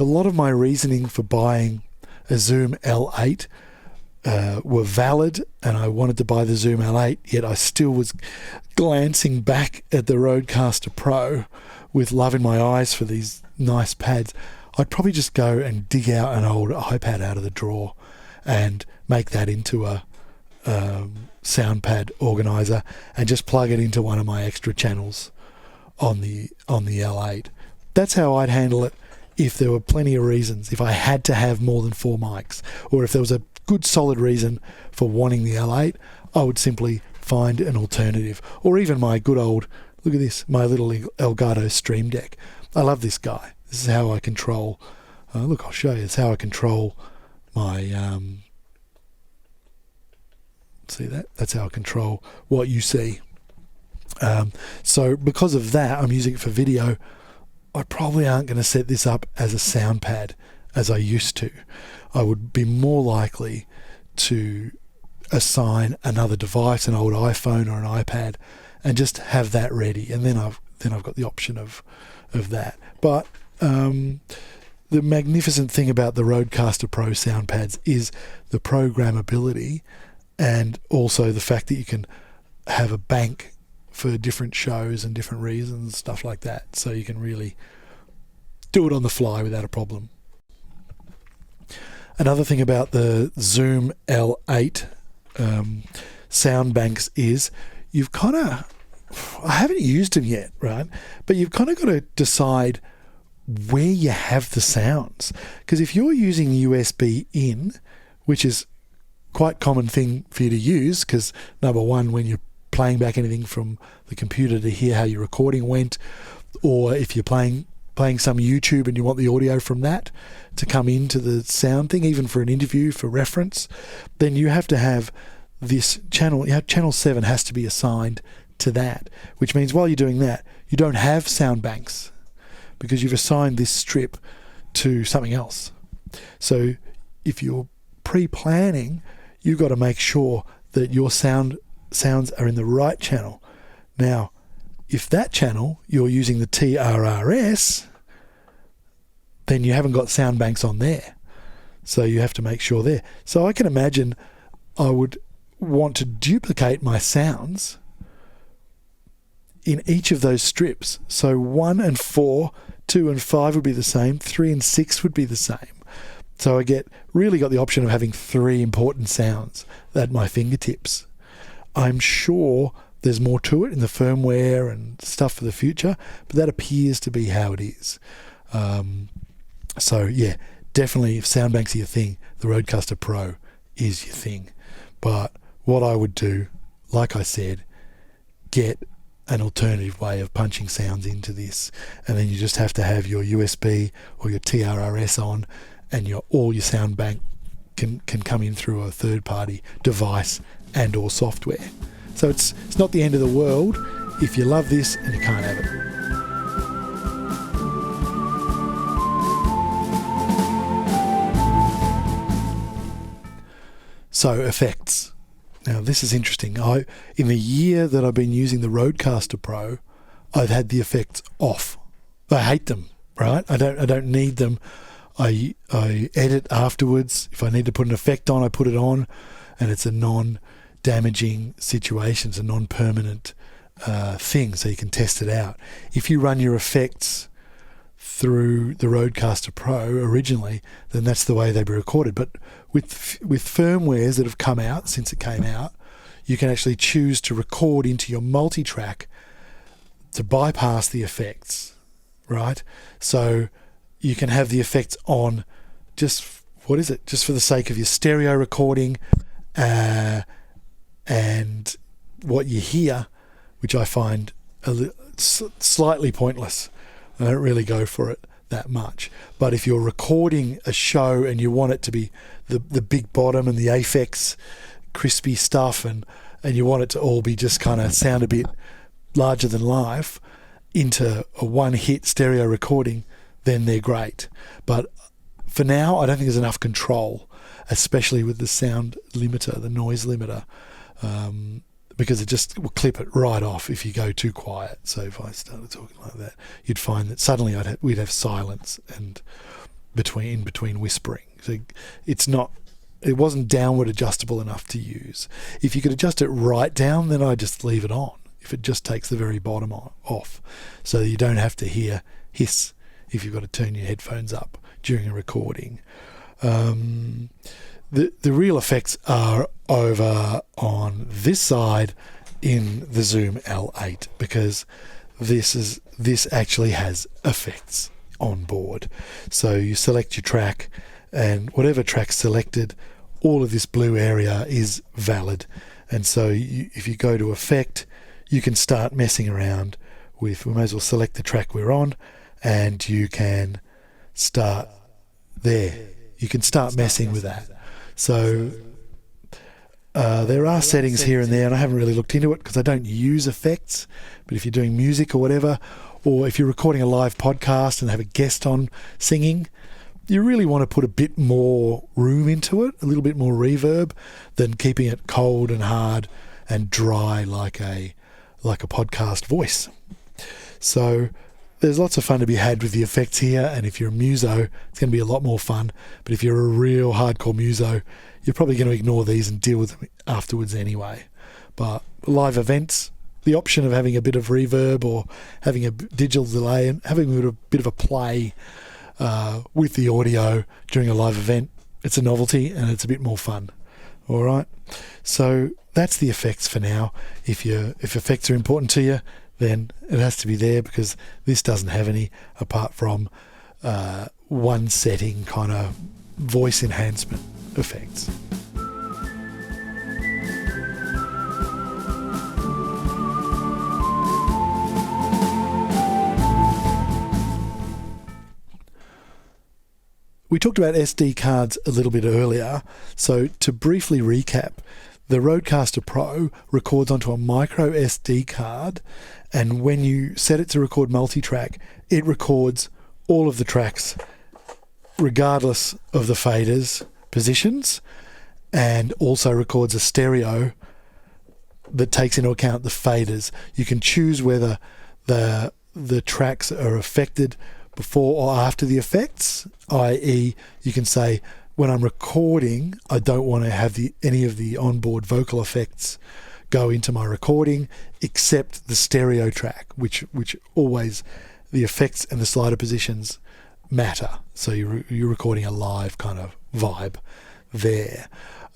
lot of my reasoning for buying a Zoom L-8 were valid, and I wanted to buy the Zoom L-8, yet I still was glancing back at the Rodecaster Pro with love in my eyes for these nice pads, I'd probably just go and dig out an old iPad out of the drawer and make that into a sound pad organizer and just plug it into one of my extra channels on the L8. That's how I'd handle it if there were plenty of reasons, if I had to have more than 4 mics, or if there was a good solid reason for wanting the L8, I would simply find an alternative. Or even my good old, look at this, my little Elgato Stream Deck. I love this guy. This is how I control, look, I'll show you, it's how I control my, see that? That's how I control what you see. So because of that, I'm using it for video. I probably aren't going to set this up as a sound pad as I used to. I would be more likely to assign another device, an old iPhone or an iPad, and just have that ready. And then I've got the option of that. But the magnificent thing about the Rodecaster Pro sound pads is the programmability, and also the fact that you can have a bank for different shows and different reasons, stuff like that. So you can really do it on the fly without a problem. Another thing about the Zoom L8 sound banks is you've kind of, I haven't used them yet, right? But you've kind of got to decide where you have the sounds. Because if you're using USB in, which is quite common thing for you to use, because number one, when you're playing back anything from the computer to hear how your recording went, or if you're playing some YouTube and you want the audio from that to come into the sound thing, even for an interview for reference, then you have to have this channel. Channel 7 has to be assigned to that, which means while you're doing that, you don't have sound banks because you've assigned this strip to something else. So if you're pre-planning, you've got to make sure that your sounds are in the right channel. Now, if that channel you're using the TRRS, then you haven't got sound banks on there. So you have to make sure there. So I can imagine I would want to duplicate my sounds in each of those strips. So 1 and 4, 2 and 5 would be the same, 3 and 6 would be the same. So I really got the option of having 3 important sounds at my fingertips. I'm sure there's more to it in the firmware and stuff for the future, but that appears to be how it is. So yeah, definitely if sound banks are your thing, the Rodecaster Pro is your thing. But what I would do, like I said, get an alternative way of punching sounds into this, and then you just have to have your USB or your TRRS on, and all your sound bank can come in through a third-party device and or software. So it's not the end of the world if you love this and you can't have it. So effects. Now this is interesting. In the year that I've been using the Rodecaster Pro, I've had the effects off. I hate them, right? I don't need them. I edit afterwards. If I need to put an effect on, I put it on, and it's a non-damaging situation. It's a non-permanent thing, so you can test it out. If you run your effects through the Rodecaster Pro originally, then that's the way they'd be recorded. But with firmwares that have come out since it came out, you can actually choose to record into your multi-track to bypass the effects, right? So you can have the effects on just for the sake of your stereo recording, and what you hear, which I find slightly pointless. I don't really go for it that much. But if you're recording a show and you want it to be the big bottom and the Aphex crispy stuff, and you want it to all be just kind of sound a bit larger than life into a one-hit stereo recording, then they're great. But for now, I don't think there's enough control, especially with the sound limiter, the noise limiter, because it just will clip it right off if you go too quiet. So if I started talking like that, you'd find that suddenly we'd have silence and in between whispering. So it wasn't downward adjustable enough to use. If you could adjust it right down, then I just leave it on. If it just takes the very bottom off, so you don't have to hear hiss if you've got to turn your headphones up during a recording. The real effects are over on this side in the Zoom L-8, because this actually has effects on board. So you select your track, and whatever track's selected, all of this blue area is valid. And so if you go to effect, you can start messing around with, we may as well select the track we're on, and you can start there. You can start messing with that. So there are settings here and there, and I haven't really looked into it because I don't use effects. But if you're doing music or whatever, or if you're recording a live podcast and have a guest on singing, you really want to put a bit more room into it, a little bit more reverb, than keeping it cold and hard and dry like a podcast voice. So there's lots of fun to be had with the effects here, and if you're a muso, it's going to be a lot more fun. But if you're a real hardcore muso, you're probably going to ignore these and deal with them afterwards anyway. But live events, the option of having a bit of reverb or having a digital delay and having a bit of a play with the audio during a live event, it's a novelty and it's a bit more fun. All right, so that's the effects for now. If effects are important to you, then it has to be there, because this doesn't have any apart from one setting kind of voice enhancement effects. We talked about SD cards a little bit earlier, so to briefly recap, the Rodecaster Pro records onto a micro SD card, and when you set it to record multi-track, it records all of the tracks regardless of the faders positions, and also records a stereo that takes into account the faders. You can choose whether the tracks are affected before or after the effects, i.e. you can say, when I'm recording, I don't want to have any of the onboard vocal effects go into my recording, except the stereo track, which always, the effects and the slider positions matter. So you're recording a live kind of vibe there.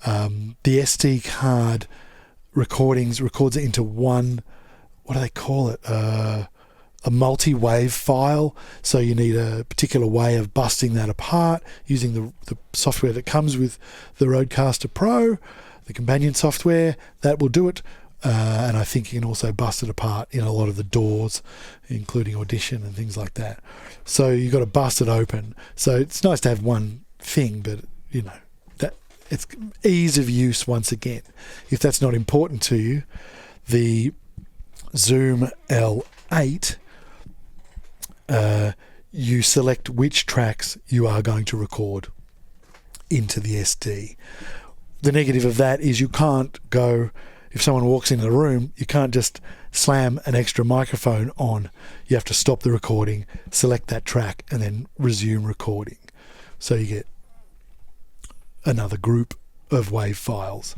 The SD card records it into one, what do they call it? A multi-wave file, so you need a particular way of busting that apart using the software that comes with the Rodecaster Pro, the companion software. That will do it, and I think you can also bust it apart in a lot of the DAWs, including Audition and things like that. So you've got to bust it open. So it's nice to have one thing, but that it's ease of use once again. If that's not important to you, the Zoom L-8, you select which tracks you are going to record into the SD. the negative of that is you can't go, if someone walks into the room, you can't just slam an extra microphone on. You have to stop the recording, select that track, and then resume recording. So you get another group of WAV files.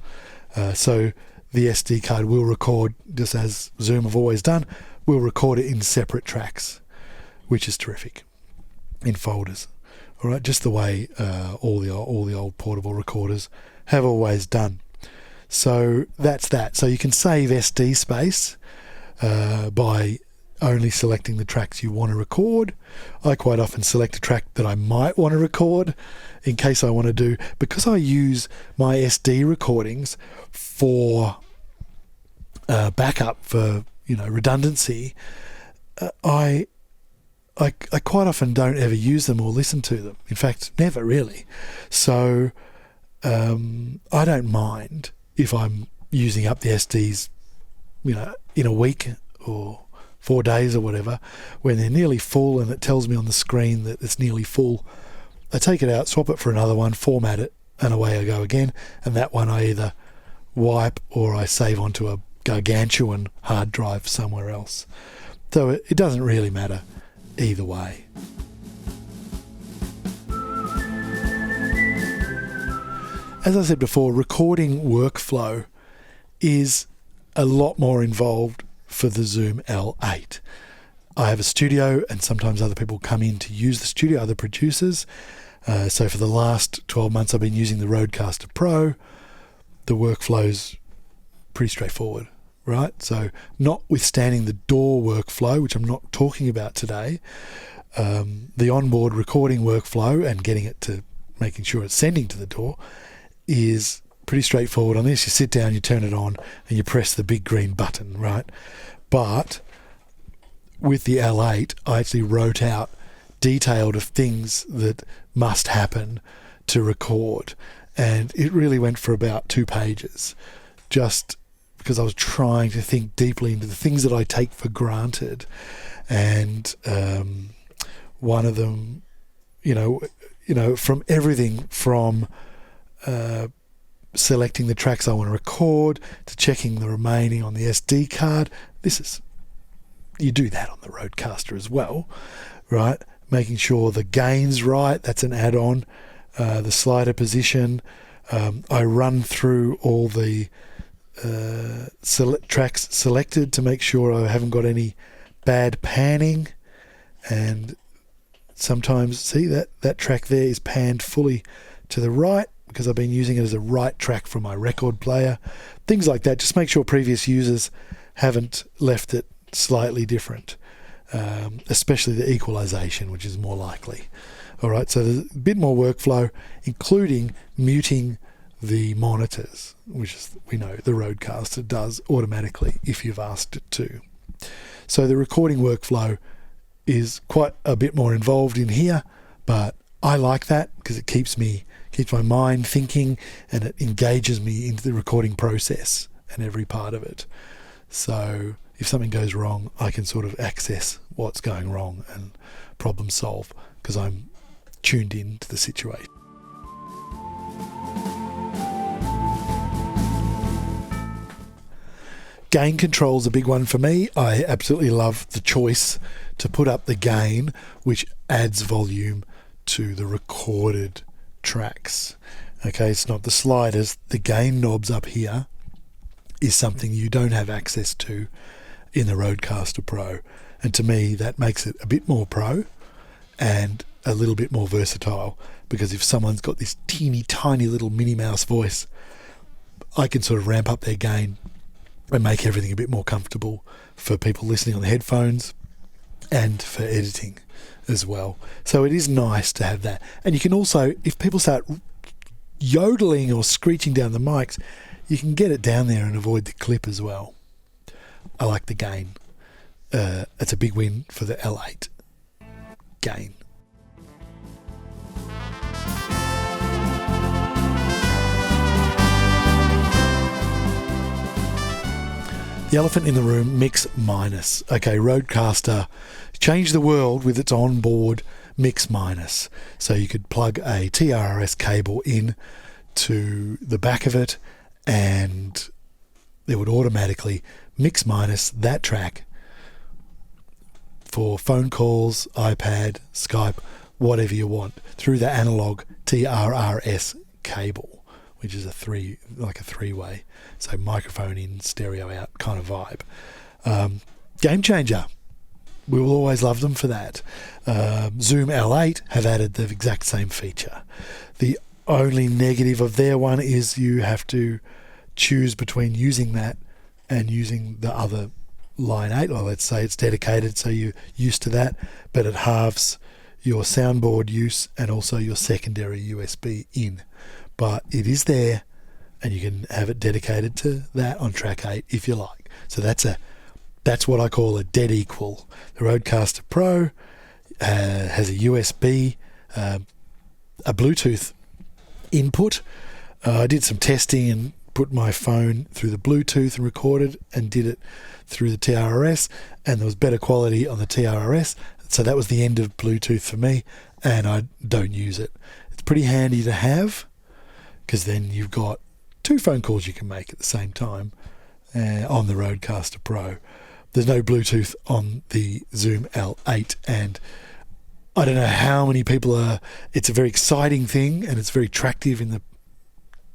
So the SD card will record, just as Zoom have always done, will record it in separate tracks, which is terrific, in folders. All right, just the way all the old portable recorders have always done. So that's that. So you can save SD space by only selecting the tracks you want to record. I quite often select a track that I might want to record in case I want to do, because I use my SD recordings for backup, for redundancy. I quite often don't ever use them or listen to them. In fact, never really. So I don't mind if I'm using up the SDs, in a week or 4 days or whatever, when they're nearly full and it tells me on the screen that it's nearly full. I take it out, swap it for another one, format it, and away I go again. And that one I either wipe or I save onto a gargantuan hard drive somewhere else. So it doesn't really matter either way. As I said before, recording workflow is a lot more involved for the Zoom L-8. I have a studio and sometimes other people come in to use the studio, other producers. So for the last 12 months I've been using the Rodecaster Pro. The workflow's pretty straightforward, right? So notwithstanding the DAW workflow, which I'm not talking about today, the onboard recording workflow and getting it to making sure it's sending to the DAW is pretty straightforward. On this, you sit down, you turn it on, and you press the big green button, right? But with the L8, I actually wrote out detailed of things that must happen to record, and it really went for about 2 pages, just because I was trying to think deeply into the things that I take for granted. And one of them, from everything from selecting the tracks I want to record to checking the remaining on the SD card. You do that on the Rodecaster as well, right? Making sure the gain's right, that's an add-on. The slider position, I run through all the tracks selected to make sure I haven't got any bad panning. And sometimes, see that track there is panned fully to the right because I've been using it as a right track from my record player. Things like that. Just make sure previous users haven't left it slightly different, especially the equalization, which is more likely. All right, so there's a bit more workflow, including muting the monitors, which is, we know the Rodecaster does automatically if you've asked it to. So the recording workflow is quite a bit more involved in here, but I like that because it keeps my mind thinking, and it engages me into the recording process and every part of it. So if something goes wrong, I can sort of access what's going wrong and problem solve because I'm tuned in to the situation. Gain control's a big one for me. I absolutely love the choice to put up the gain, which adds volume to the recorded tracks. Okay, it's not the sliders. The gain knobs up here is something you don't have access to in the Rodecaster Pro. And to me, that makes it a bit more pro and a little bit more versatile, because if someone's got this teeny tiny little Minnie Mouse voice, I can sort of ramp up their gain and make everything a bit more comfortable for people listening on the headphones and for editing as well. So it is nice to have that. And you can also, if people start yodeling or screeching down the mics, you can get it down there and avoid the clip as well. I like the gain. It's a big win for the L8 gain. The elephant in the room, mix minus. Okay, Rodecaster changed the world with its onboard mix minus. So you could plug a TRS cable in to the back of it, and it would automatically mix minus that track for phone calls, iPad, Skype, whatever you want, through the analog TRRS cable, which is a three-way, so microphone in, stereo out kind of vibe. Game changer. We will always love them for that. Zoom L-8 have added the exact same feature. The only negative of their one is you have to choose between using that and using the other line 8, or let's say it's dedicated, so you're used to that, but it halves your soundboard use and also your secondary USB in. But it is there, and you can have it dedicated to that on track 8 if you like. So that's what I call a dead equal. The Rodecaster Pro has a USB, a Bluetooth input. I did some testing and put my phone through the Bluetooth and recorded, and did it through the TRRS, and there was better quality on the TRRS. So that was the end of Bluetooth for me, and I don't use it. It's pretty handy to have, because then you've got 2 phone calls you can make at the same time on the Rodecaster Pro. There's no Bluetooth on the Zoom L8, and I don't know how many people are. It's a very exciting thing, and it's very attractive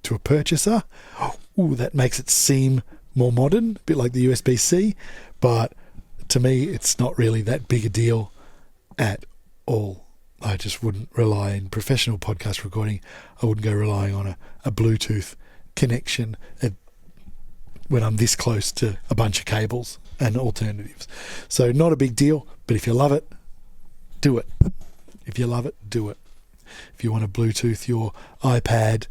to a purchaser. Ooh, that makes it seem more modern, a bit like the USB-C, but to me, it's not really that big a deal at all. I just wouldn't rely in professional podcast recording. I wouldn't go relying on a Bluetooth connection when I'm this close to a bunch of cables and alternatives. So not a big deal, but if you love it, do it. If you love it, do it. If you want to Bluetooth your iPad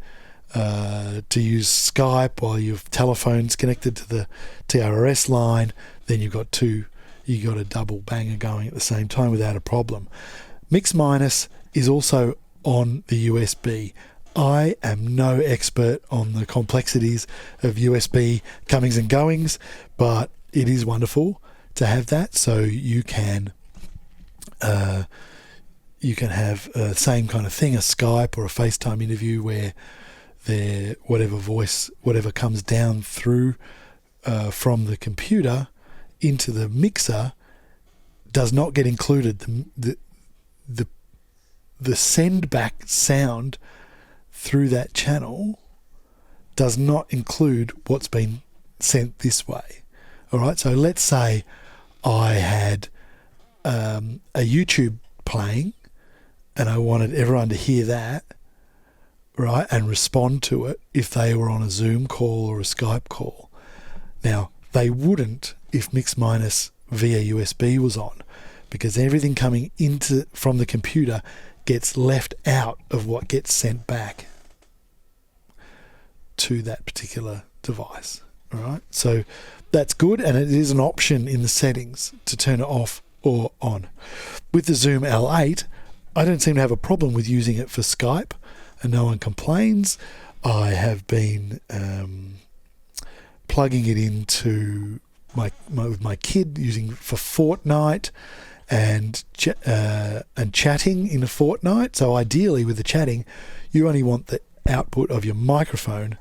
to use Skype while your telephone's connected to the TRRS line, then you've got a double banger going at the same time without a problem. Mix minus is also on the USB. I am no expert on the complexities of USB comings and goings, but it is wonderful to have that, so you can have the same kind of thing, a Skype or a FaceTime interview, where whatever comes down through from the computer into the mixer does not get included. The send back sound through that channel does not include what's been sent this way. All right, so let's say I had a YouTube playing and I wanted everyone to hear that, right, and respond to it if they were on a Zoom call or a Skype call. Now, they wouldn't if Mix Minus via USB was on, because everything coming from the computer gets left out of what gets sent back to that particular device. All right, so that's good, and it is an option in the settings to turn it off or on. With the Zoom L8, I don't seem to have a problem with using it for Skype, and no one complains. I have been plugging it into with my kid, using for Fortnite and chatting in a Fortnite. So ideally, with the chatting, you only want the output of your microphone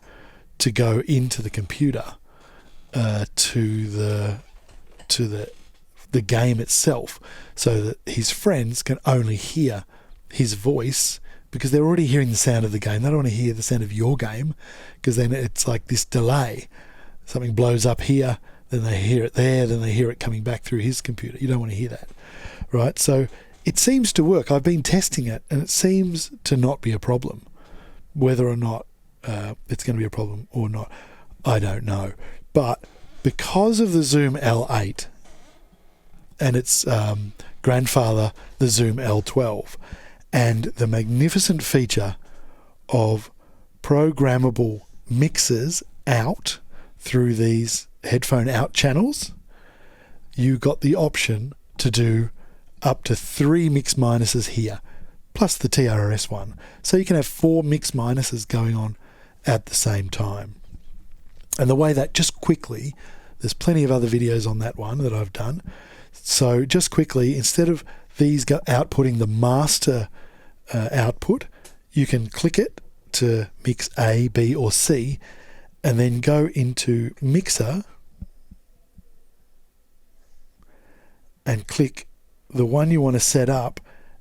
to go into the computer to the game itself, so that his friends can only hear his voice, because they're already hearing the sound of the game. They don't want to hear the sound of your game, because then it's like this delay. Something blows up here, then they hear it there, then they hear it coming back through his computer. You don't want to hear that, right? So it seems to work. I've been testing it, and it seems to not be a problem. Whether or not it's going to be a problem or not, I don't know. But because of the Zoom L8 and its grandfather, the Zoom L12, and the magnificent feature of programmable mixers out through these headphone out channels, you got the option to do up to 3 mix minuses here, plus the TRS one. So you can have 4 mix minuses going on at the same time. And the way that, just quickly, there's plenty of other videos on that one that I've done. So just quickly, instead of these outputting the master output, you can click it to mix A, B or C, and then go into Mixer and click the one you want to set up,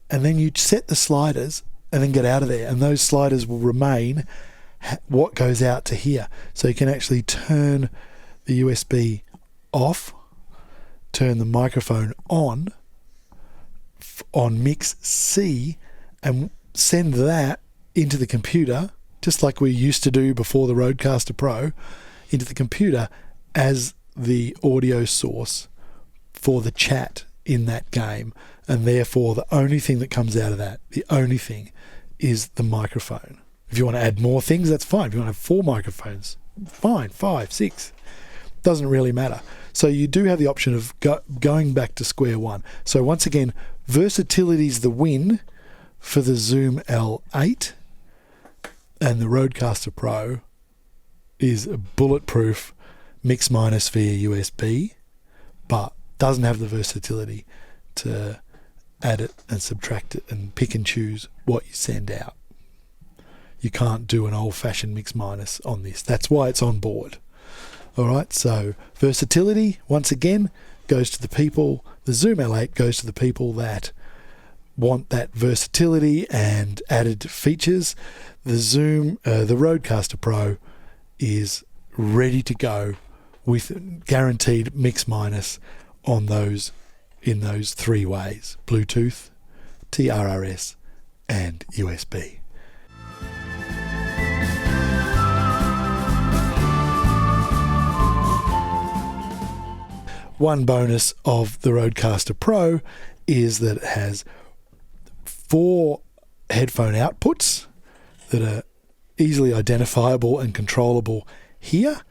and then you set the sliders and then get out of there, and those sliders will remain what goes out to here. So you can actually turn the USB off, turn the microphone on mix C, and send that into the computer, just like we used to do before the Rodecaster Pro, into the computer as the audio source for the chat in that game. And therefore the only thing that comes out of that, the only thing, is the microphone. If you want to add more things, that's fine. If you want to have 4 microphones, fine, 5, 6, doesn't really matter. So you do have the option of going back to square one. So once again, versatility's the win for the Zoom L-8, and the Rodecaster Pro is a bulletproof mix minus via USB, but doesn't have the versatility to add it and subtract it and pick and choose what you send out. You can't do an old-fashioned mix minus on this. That's why it's on board. All right, so versatility, once again, goes to the people. The Zoom L8 goes to the people that want that versatility and added features. The Rodecaster Pro is ready to go with guaranteed mix minus on those, in those 3 ways: Bluetooth, TRRS, and USB. One bonus of the Rodecaster Pro is that it has 4 headphone outputs that are easily identifiable and controllable here.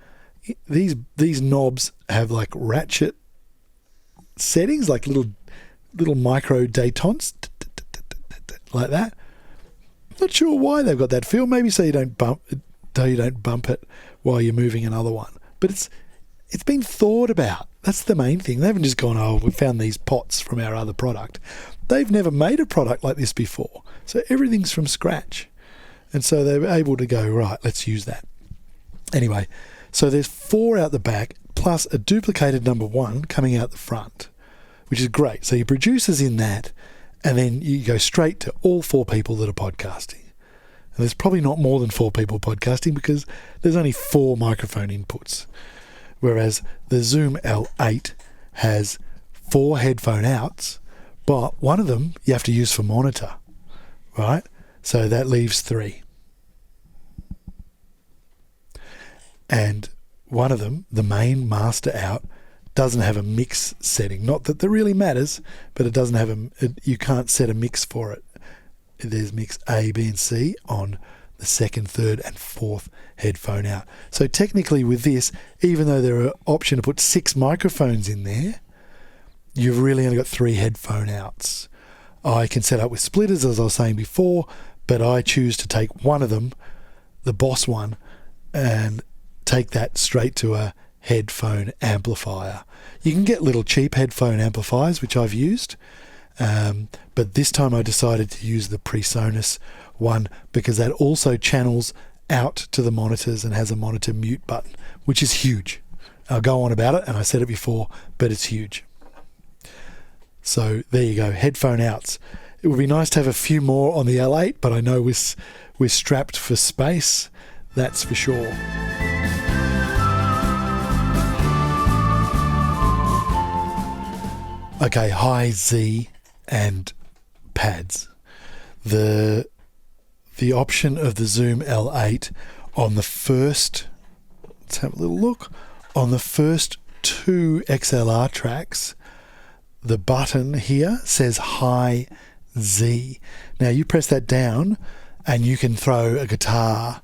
These knobs have like ratchet settings, like little micro detents, like that. Not sure why they've got that feel. Maybe so you don't bump it while you're moving another one. But it's been thought about. That's the main thing. They haven't just gone, oh, we found these pots from our other product. They've never made a product like this before. So everything's from scratch. And so they were able to go, right, let's use that. Anyway, so there's 4 out the back, plus a duplicated number 1 coming out the front, which is great. So your producer's in that, and then you go straight to all 4 people that are podcasting. And there's probably not more than 4 people podcasting because there's only 4 microphone inputs. Whereas the Zoom L8 has 4 headphone outs, but one of them you have to use for monitor, right? So that leaves 3. And one of them, the main master out, doesn't have a mix setting. Not that that really matters, but it doesn't have you can't set a mix for it. There's mix A, B, and C on the 2nd, 3rd, and 4th headphone out. So technically with this, even though there are option to put 6 microphones in there, you've really only got 3 headphone outs. I can set up with splitters, as I was saying before, but I choose to take one of them, the Boss one, and take that straight to a headphone amplifier. You can get little cheap headphone amplifiers, which I've used, but this time I decided to use the PreSonus one because that also channels out to the monitors and has a monitor mute button, which is huge. I'll go on about it, and I said it before, but it's huge. So there you go, headphone outs. It would be nice to have a few more on the L8, but I know we're strapped for space, that's for sure. Okay, high Z and pads. The option of the Zoom L8 on the first, let's have a little look, on the first 2 XLR tracks, the button here says high Z. Now you press that down and you can throw a guitar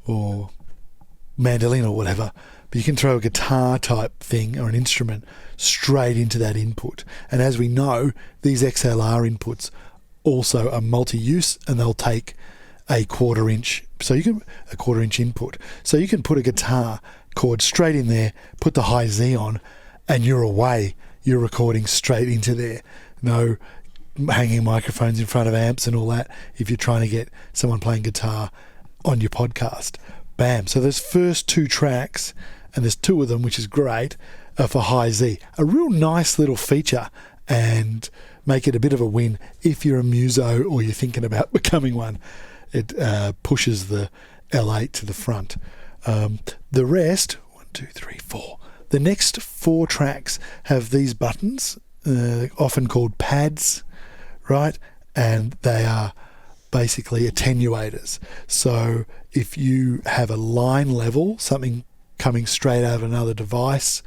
or mandolin or whatever, but you can throw a guitar type thing or an instrument straight into that input. And as we know, these XLR inputs also are multi-use, and they'll take a 1/4 inch, so you can a 1/4 inch input. So you can put a guitar chord straight in there, put the high Z on, and you're away. You're recording straight into there. No hanging microphones in front of amps and all that if you're trying to get someone playing guitar on your podcast. Bam. So those first 2 tracks, and there's 2 of them, which is great, are for high Z. A real nice little feature, and make it a bit of a win if you're a muso or you're thinking about becoming one. It pushes the L-8 to the front. The rest, 1, 2, 3, 4. The next 4 tracks have these buttons, often called pads, right? And they are basically attenuators. So if you have a line level, something coming straight out of another device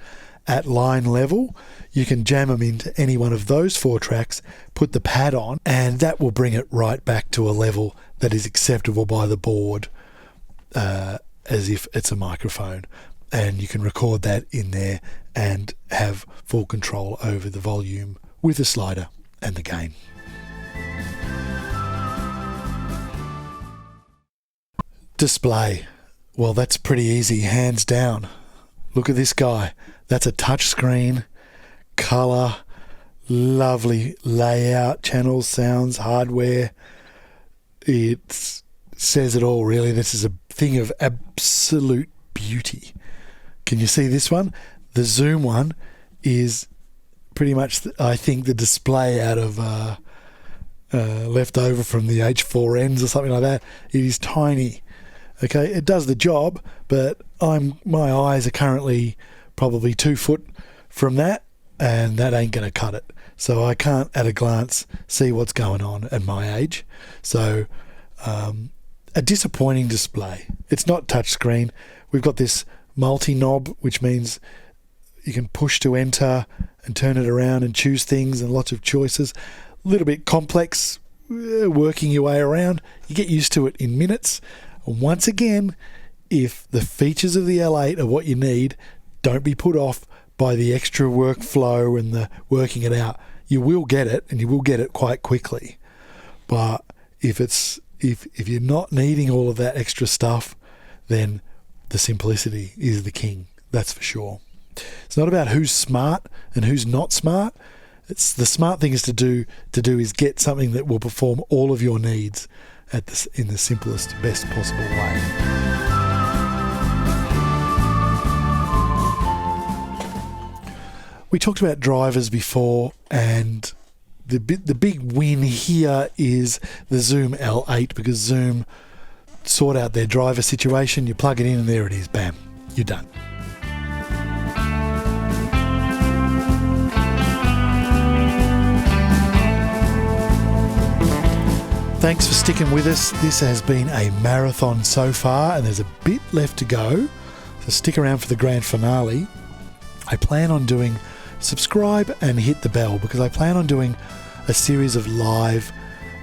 at line level, you can jam them into any one of those 4 tracks, put the pad on, and that will bring it right back to a level that is acceptable by the board, as if it's a microphone. And you can record that in there and have full control over the volume with the slider and the gain. Display. Well, that's pretty easy, hands down. Look at this guy. That's a touch screen, colour, lovely layout, channels, sounds, hardware. It says it all, really. This is a thing of absolute beauty. Can you see this one? The Zoom one is pretty much, I think, the display out of left over from the H4Ns or something like that. It is tiny. Okay, it does the job, but my eyes are currently probably 2 foot from that, and that ain't going to cut it. So I can't at a glance see what's going on at my age. So a disappointing display. It's not touchscreen. We've got this multi-knob, which means you can push to enter and turn it around and choose things, and lots of choices. A little bit complex working your way around. You get used to it in minutes. Once again, if the features of the L8 are what you need, don't be put off by the extra workflow and the working it out. You will get it, and you will get it quite quickly. But if you're not needing all of that extra stuff, then the simplicity is the king. That's for sure. It's not about who's smart and who's not smart. It's the smart thing to do is get something that will perform all of your needs in the simplest, best possible way. We talked about drivers before, and the big win here is the Zoom L8, because Zoom sort out their driver situation. You plug it in and there it is. Bam, you're done. Thanks for sticking with us. This has been a marathon so far, and there's a bit left to go. So stick around for the grand finale. I plan on doing subscribe and hit the bell, because I plan on doing a series of live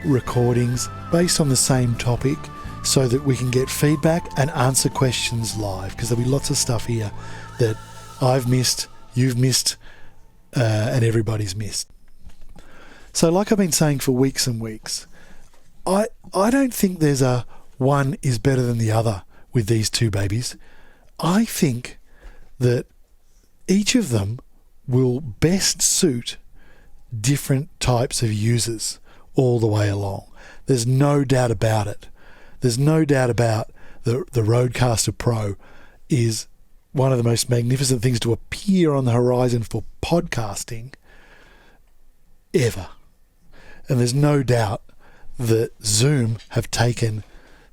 recordings based on the same topic, so that we can get feedback and answer questions live, because there'll be lots of stuff here that I've missed, you've missed, and everybody's missed. So like I've been saying for weeks and weeks, I don't think there's a one is better than the other with these 2 babies. I think that each of them will best suit different types of users all the way along. There's no doubt about it. There's no doubt about the Rodecaster Pro is one of the most magnificent things to appear on the horizon for podcasting ever. And there's no doubt that Zoom have taken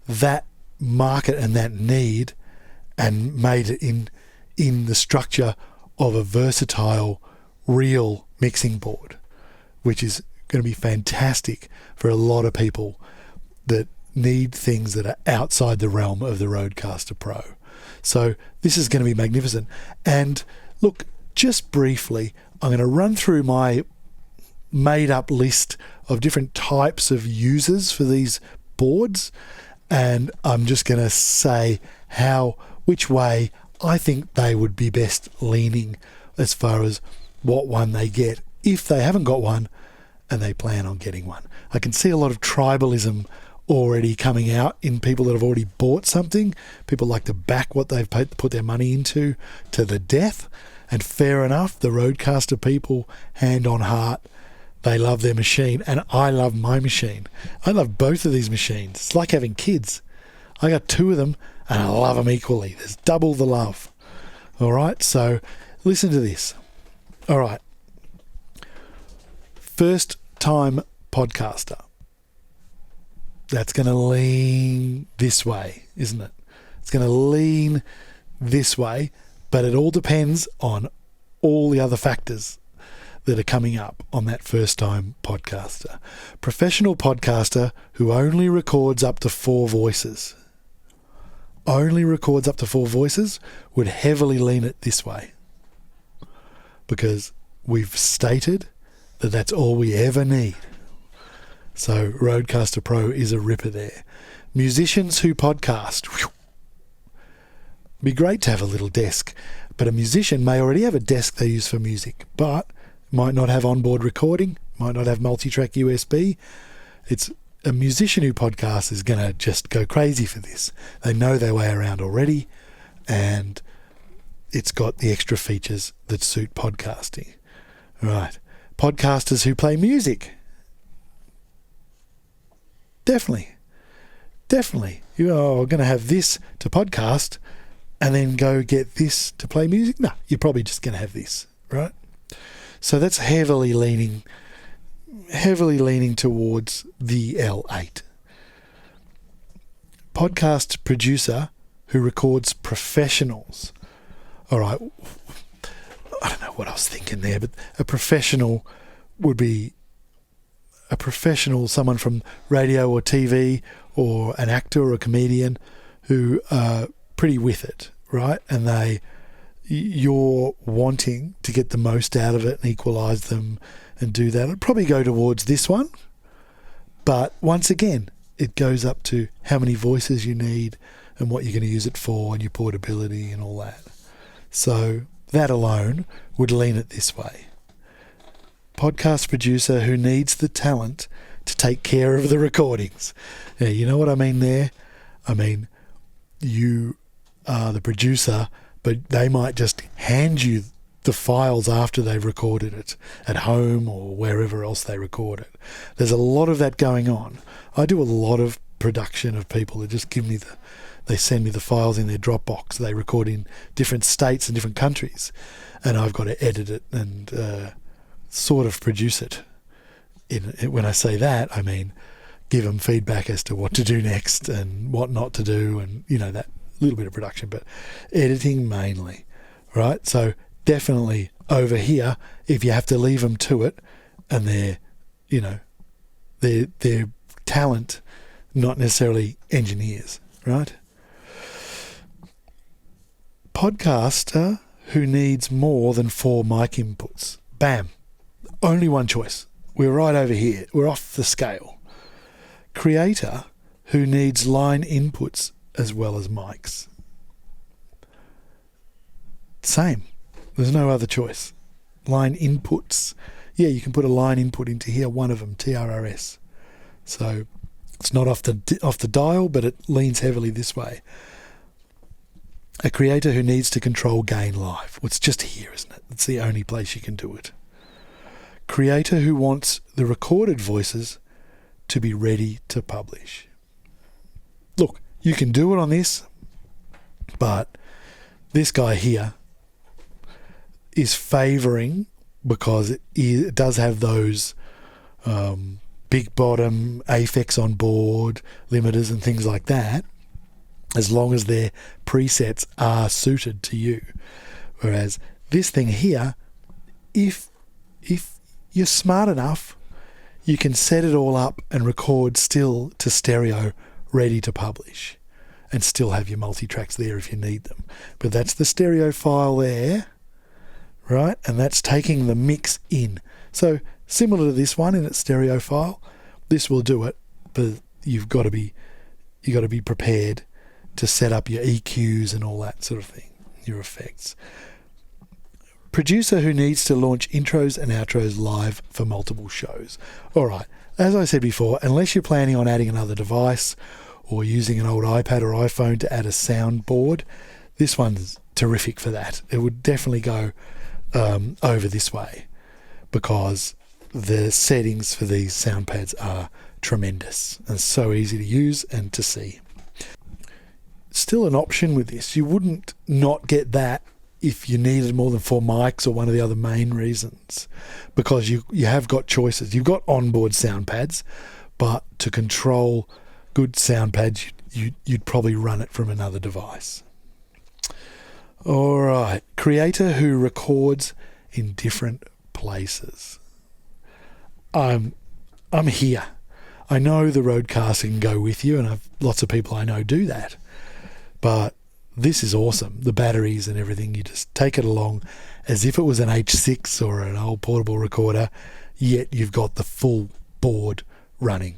that market and that need and made it in the structure of a versatile, real mixing board, which is going to be fantastic for a lot of people that need things that are outside the realm of the Rodecaster Pro. So this is going to be magnificent. And look, just briefly, I'm going to run through my made up list of different types of users for these boards, and I'm just going to say which way I think they would be best leaning as far as what one they get if they haven't got one and they plan on getting one. I can see a lot of tribalism already coming out in people that have already bought something. People like to back what they've put their money into to the death, and fair enough. The Rodecaster people, hand on heart, they love their machine, and I love my machine. I love both of these machines. It's like having kids. I got 2 of them and I love them equally. There's double the love. All right, so listen to this. All right. First time podcaster. That's going to lean this way, isn't it? It's going to lean this way, but it all depends on all the other factors that are coming up on that first time podcaster. Professional podcaster who only records up to 4 voices. Only records up to 4 voices would heavily lean it this way, because we've stated that that's all we ever need. So Rodecaster Pro is a ripper there. Musicians who podcast. Whew. Be great to have a little desk, but a musician may already have a desk they use for music, but might not have onboard recording, might not have multi-track USB. It's a musician who podcasts is going to just go crazy for this. They know their way around already, and it's got the extra features that suit podcasting. Right. Podcasters who play music. Definitely. You're going to have this to podcast and then go get this to play music? No, you're probably just going to have this, right? So that's heavily leaning towards the L-8. Podcast producer who records professionals. All right, I don't know what I was thinking there, but a professional would be a professional, someone from radio or TV, or an actor or a comedian who are pretty with it, right? And you're wanting to get the most out of it and equalise them and do that. It'd probably go towards this one. But once again, it goes up to how many voices you need and what you're going to use it for and your portability and all that. So that alone would lean it this way. Podcast producer who needs the talent to take care of the recordings. Yeah, you know what I mean there? I mean, you are the producer, but they might just hand you the files after they've recorded it at home or wherever else they record it. There's a lot of that going on. I do a lot of production of people that just they send me the files in their Dropbox. They record in different states and different countries, and I've got to edit it and sort of produce it. When I say that, I mean give them feedback as to what to do next and what not to do, and that little bit of production, but editing mainly, right? So definitely over here, if you have to leave them to it, and they're talent, not necessarily engineers, right? Podcaster who needs more than 4 mic inputs. Bam. Only one choice. We're right over here. We're off the scale. Creator who needs line inputs as well as mics. Same. There's no other choice. Line inputs. Yeah, you can put a line input into here, one of them, TRRS. So it's not off the dial, but it leans heavily this way. A creator who needs to control gain live. Well, it's just here, isn't it? It's the only place you can do it. Creator who wants the recorded voices to be ready to publish. Look, you can do it on this, but this guy here is favouring, because it does have those big bottom Aphex on board, limiters and things like that, as long as their presets are suited to you. Whereas this thing here, if you're smart enough, you can set it all up and record still to stereo, ready to publish, and still have your multi-tracks there if you need them. But that's the stereo file there, right? And that's taking the mix in. So similar to this one in its stereo file, this will do it, but you've got to be prepared to set up your EQs and all that sort of thing, your effects. Producer who needs to launch intros and outros live for multiple shows. All right, as I said before, unless you're planning on adding another device or using an old iPad or iPhone to add a soundboard, this one's terrific for that. It would definitely go over this way, because the settings for these sound pads are tremendous and so easy to use and to see. still an option with this. You wouldn't not get that if you needed more than 4 mics, or one of the other main reasons, because you have got choices. You've got onboard sound pads, but to control good sound pads, you'd probably run it from another device. All right, creator who records in different places. I'm here. I know the Rodecaster can go with you, and lots of people I know do that, but this is awesome. The batteries and everything, you just take it along as if it was an H6 or an old portable recorder, yet you've got the full board running.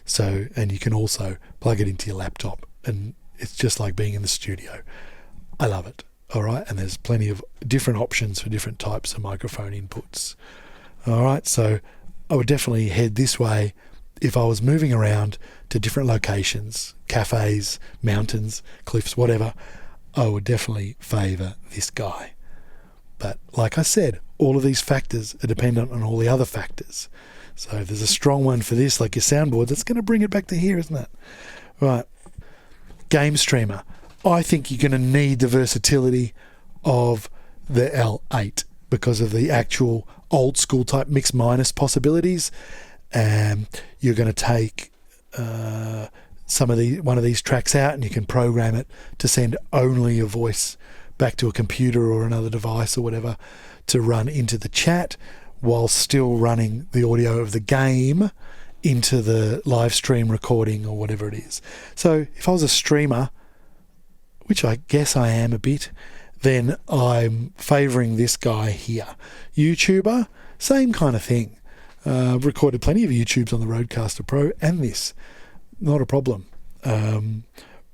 So, and you can also plug it into your laptop, and it's just like being in the studio. I love it. All right, and there's plenty of different options for different types of microphone inputs. All right, so I would definitely head this way if I was moving around to different locations, cafes, mountains, cliffs, whatever. I would definitely favour this guy. But like I said, all of these factors are dependent on all the other factors. So if there's a strong one for this, like your soundboard, that's going to bring it back to here, isn't it? Right. Game streamer. I think you're going to need the versatility of the L-8 because of the actual old school type mix minus possibilities. You're going to take one of these tracks out, and you can program it to send only your voice back to a computer or another device or whatever to run into the chat, while still running the audio of the game into the live stream recording or whatever it is. So if I was a streamer, which I guess I am a bit, then I'm favouring this guy here. YouTuber, same kind of thing. Recorded plenty of YouTubes on the Rodecaster Pro and this. Not a problem.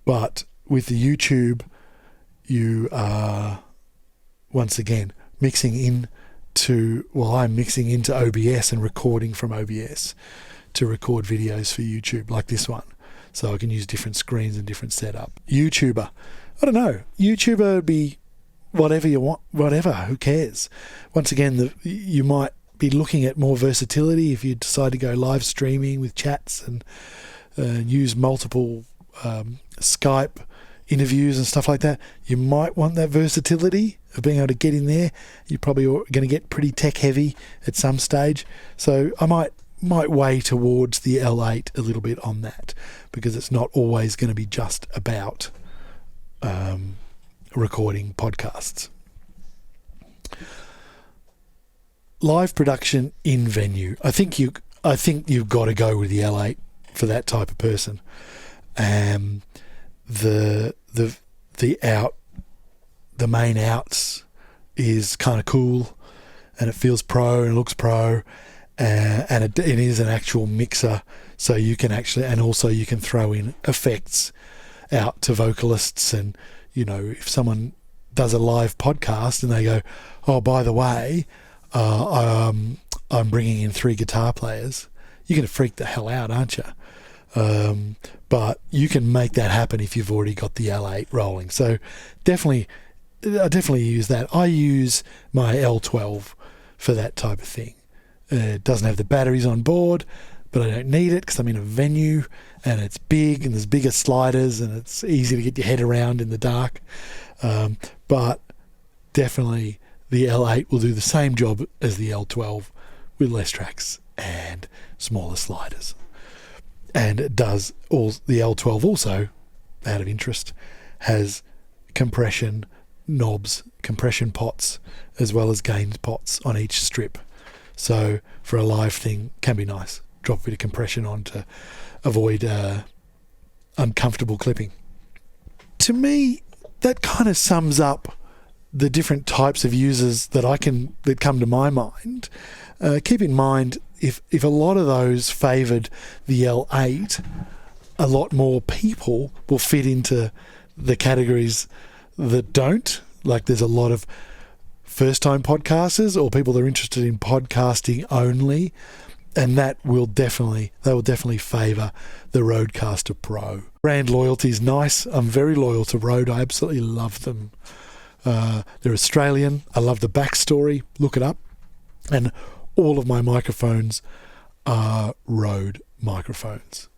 But with the YouTube, you are, once again, I'm mixing into OBS and recording from OBS to record videos for YouTube, like this one. So I can use different screens and different setup. YouTuber. I don't know. YouTuber would be whatever you want, whatever, who cares? Once again, you might be looking at more versatility if you decide to go live streaming with chats and use multiple Skype interviews and stuff like that. You might want that versatility of being able to get in there. You're probably going to get pretty tech heavy at some stage. So I might weigh towards the L8 a little bit on that, because it's not always going to be just about recording podcasts. Live production in venue. I think you've got to go with the L8 for that type of person. The main outs is kind of cool, and it feels pro and it looks pro, and it is an actual mixer, so you can actually, and also you can throw in effects out to vocalists. And if someone does a live podcast and they go, oh, by the way, I'm bringing in 3 guitar players, you're going to freak the hell out, aren't you? But you can make that happen if you've already got the L8 rolling. So I definitely use that. I use my L12 for that type of thing. It doesn't have the batteries on board, but I don't need it because I'm in a venue and it's big and there's bigger sliders and it's easy to get your head around in the dark. But definitely the L8 will do the same job as the L12 with less tracks and smaller sliders. And it does the L12 also, out of interest, has compression knobs, compression pots, as well as gain pots on each strip. So for a live thing, can be nice. Drop a bit of compression on to avoid uncomfortable clipping. To me, that kind of sums up the different types of users that come to my mind. Keep in mind, if a lot of those favoured the L8, a lot more people will fit into the categories that don't. Like there's a lot of first-time podcasters or people that are interested in podcasting only, and they will definitely favour the Rodecaster Pro. Brand loyalty is nice. I'm very loyal to Rode. I absolutely love them. They're Australian. I love the backstory. Look it up. And all of my microphones are Rode microphones.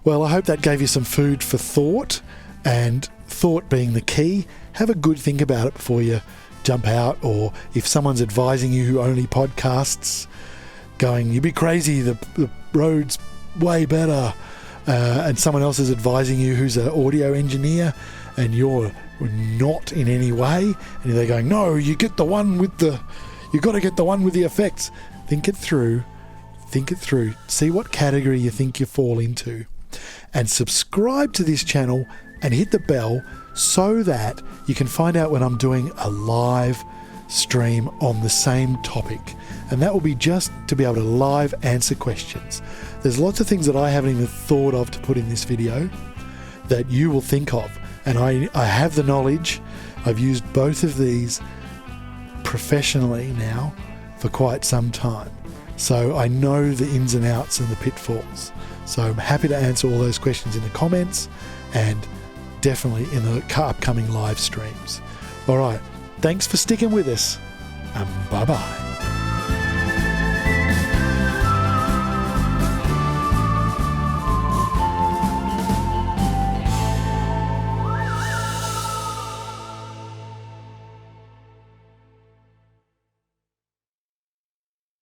Well, I hope that gave you some food for thought, and thought being the key. Have a good think about it before you jump out, or if someone's advising you who only podcasts, going, you'd be crazy, the Rode's way better, and someone else is advising you who's an audio engineer and you're not in any way, and they're going, no, you got to get the one with the effects. Think it through, see what category you think you fall into, and subscribe to this channel and hit the bell so that you can find out when I'm doing a live stream on the same topic. And that will be just to be able to live answer questions. There's lots of things that I haven't even thought of to put in this video that you will think of. And I have the knowledge. I've used both of these professionally now for quite some time. So I know the ins and outs and the pitfalls. So I'm happy to answer all those questions in the comments and definitely in the upcoming live streams. All right. Thanks for sticking with us, and bye-bye.